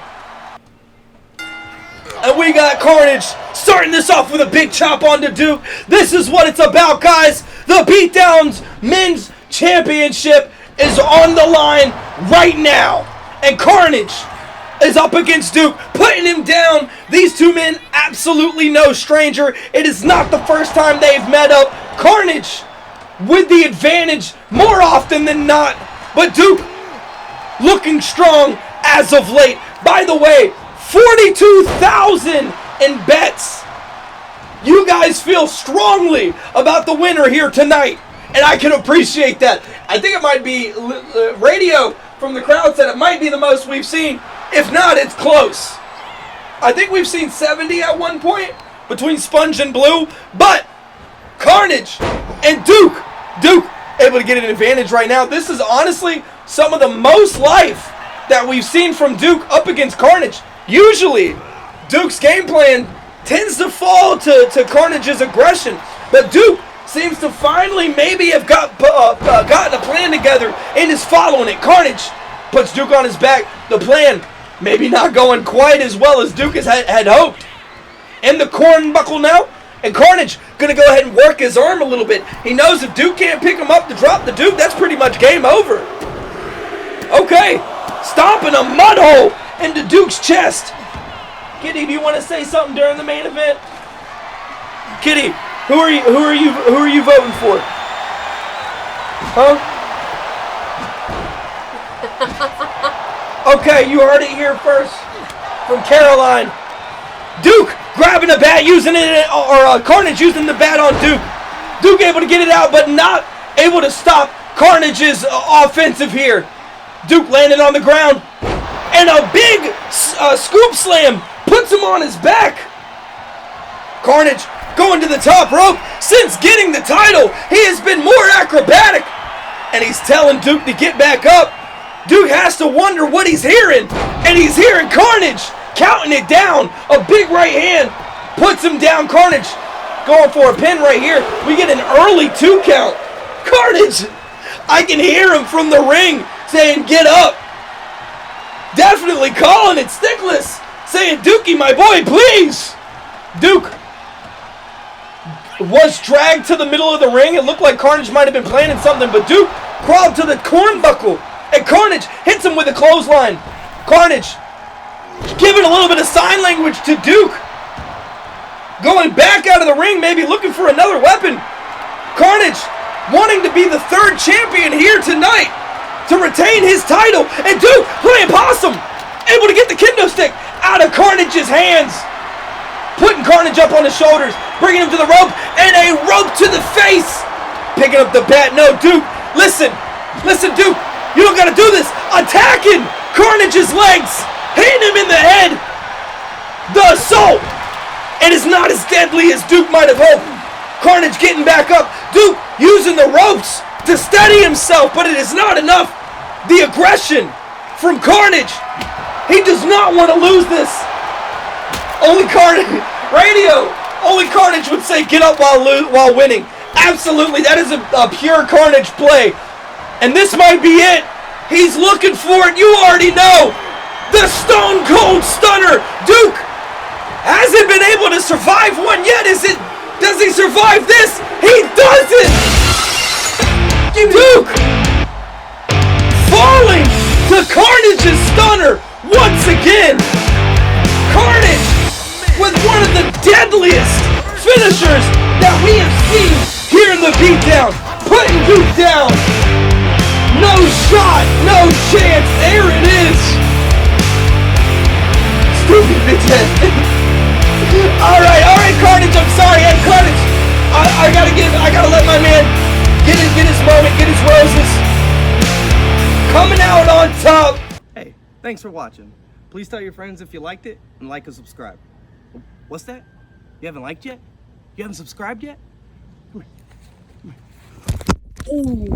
And we got Carnage starting this off with a big chop onto Dook. This is what it's about, guys. The BeatDown's Men's Championship is on the line right now. And Carnage is up against Dook, putting him down. These two men, absolutely no stranger. It is not the first time they've met up. Carnage with the advantage more often than not. But Dook looking strong as of late. By the way, 42,000 in bets. You guys feel strongly about the winner here tonight, and I can appreciate that. I think it might be radio from the crowd said it might be the most we've seen. If not, it's close. I think we've seen 70 at one point between Sponge and Blue, but Carnage and Dook able to get an advantage right now. This is honestly some of the most life that we've seen from Dook up against Carnage. Usually, Dook's game plan tends to fall to Carnage's aggression, but Dook seems to finally maybe have gotten a plan together and is following it. Carnage puts Dook on his back. The plan Maybe not going quite as well as Duke had hoped. In the cornbuckle now. And Carnage going to go ahead and work his arm a little bit. He knows if Duke can't pick him up to drop the Duke, that's pretty much game over. Okay. Stomping a mud hole into Duke's chest. Kitty, do you want to say something during the main event? Kitty, who are you voting for? Huh? Okay, you heard it here first from Caroline. Duke grabbing a bat, using it, or Carnage using the bat on Duke. Duke able to get it out, but not able to stop Carnage's offensive here. Duke landed on the ground, and a big scoop slam puts him on his back. Carnage going to the top rope. Since getting the title, he has been more acrobatic, and he's telling Duke to get back up. Duke has to wonder what he's hearing, and he's hearing Carnage counting it down. A big right hand puts him down. Carnage going for a pin right here. We get an early 2 count. Carnage, I can hear him from the ring saying, get up. Definitely calling it. Sticholas saying, Dookie, my boy, please. Duke was dragged to the middle of the ring. It looked like Carnage might have been planning something, but Duke crawled to the cornbuckle, and Carnage hits him with a clothesline. Carnage giving a little bit of sign language to Duke. Going back out of the ring, maybe looking for another weapon. Carnage wanting to be the 3rd champion here tonight to retain his title. And Duke playing possum, able to get the kendo stick out of Carnage's hands. Putting Carnage up on his shoulders, bringing him to the rope, and a rope to the face. Picking up the bat. No, Duke, listen, Duke, you don't gotta do this. Attacking Carnage's legs, hitting him in the head. The assault. It is not as deadly as Duke might have hoped. Carnage getting back up. Duke using the ropes to steady himself, but it is not enough. The aggression from Carnage. He does not want to lose this. Only Carnage would say get up while winning. Absolutely, that is a pure Carnage play. And this might be it. He's looking for it. You already know. The Stone Cold Stunner. Duke hasn't been able to survive one yet. Does he survive this? He doesn't. Duke falling to Carnage's stunner once again. Carnage with one of the deadliest finishers that we have seen here in the beatdown. Putting Duke down. No shot, no chance. There it is. Stupid bitch head. All right, Carnage. I'm sorry, hey, Carnage. I gotta let my man get his moment, get his roses. Coming out on top. Hey, thanks for watching. Please tell your friends if you liked it and like and subscribe. What's that? You haven't liked yet? You haven't subscribed yet? Come here. Ooh.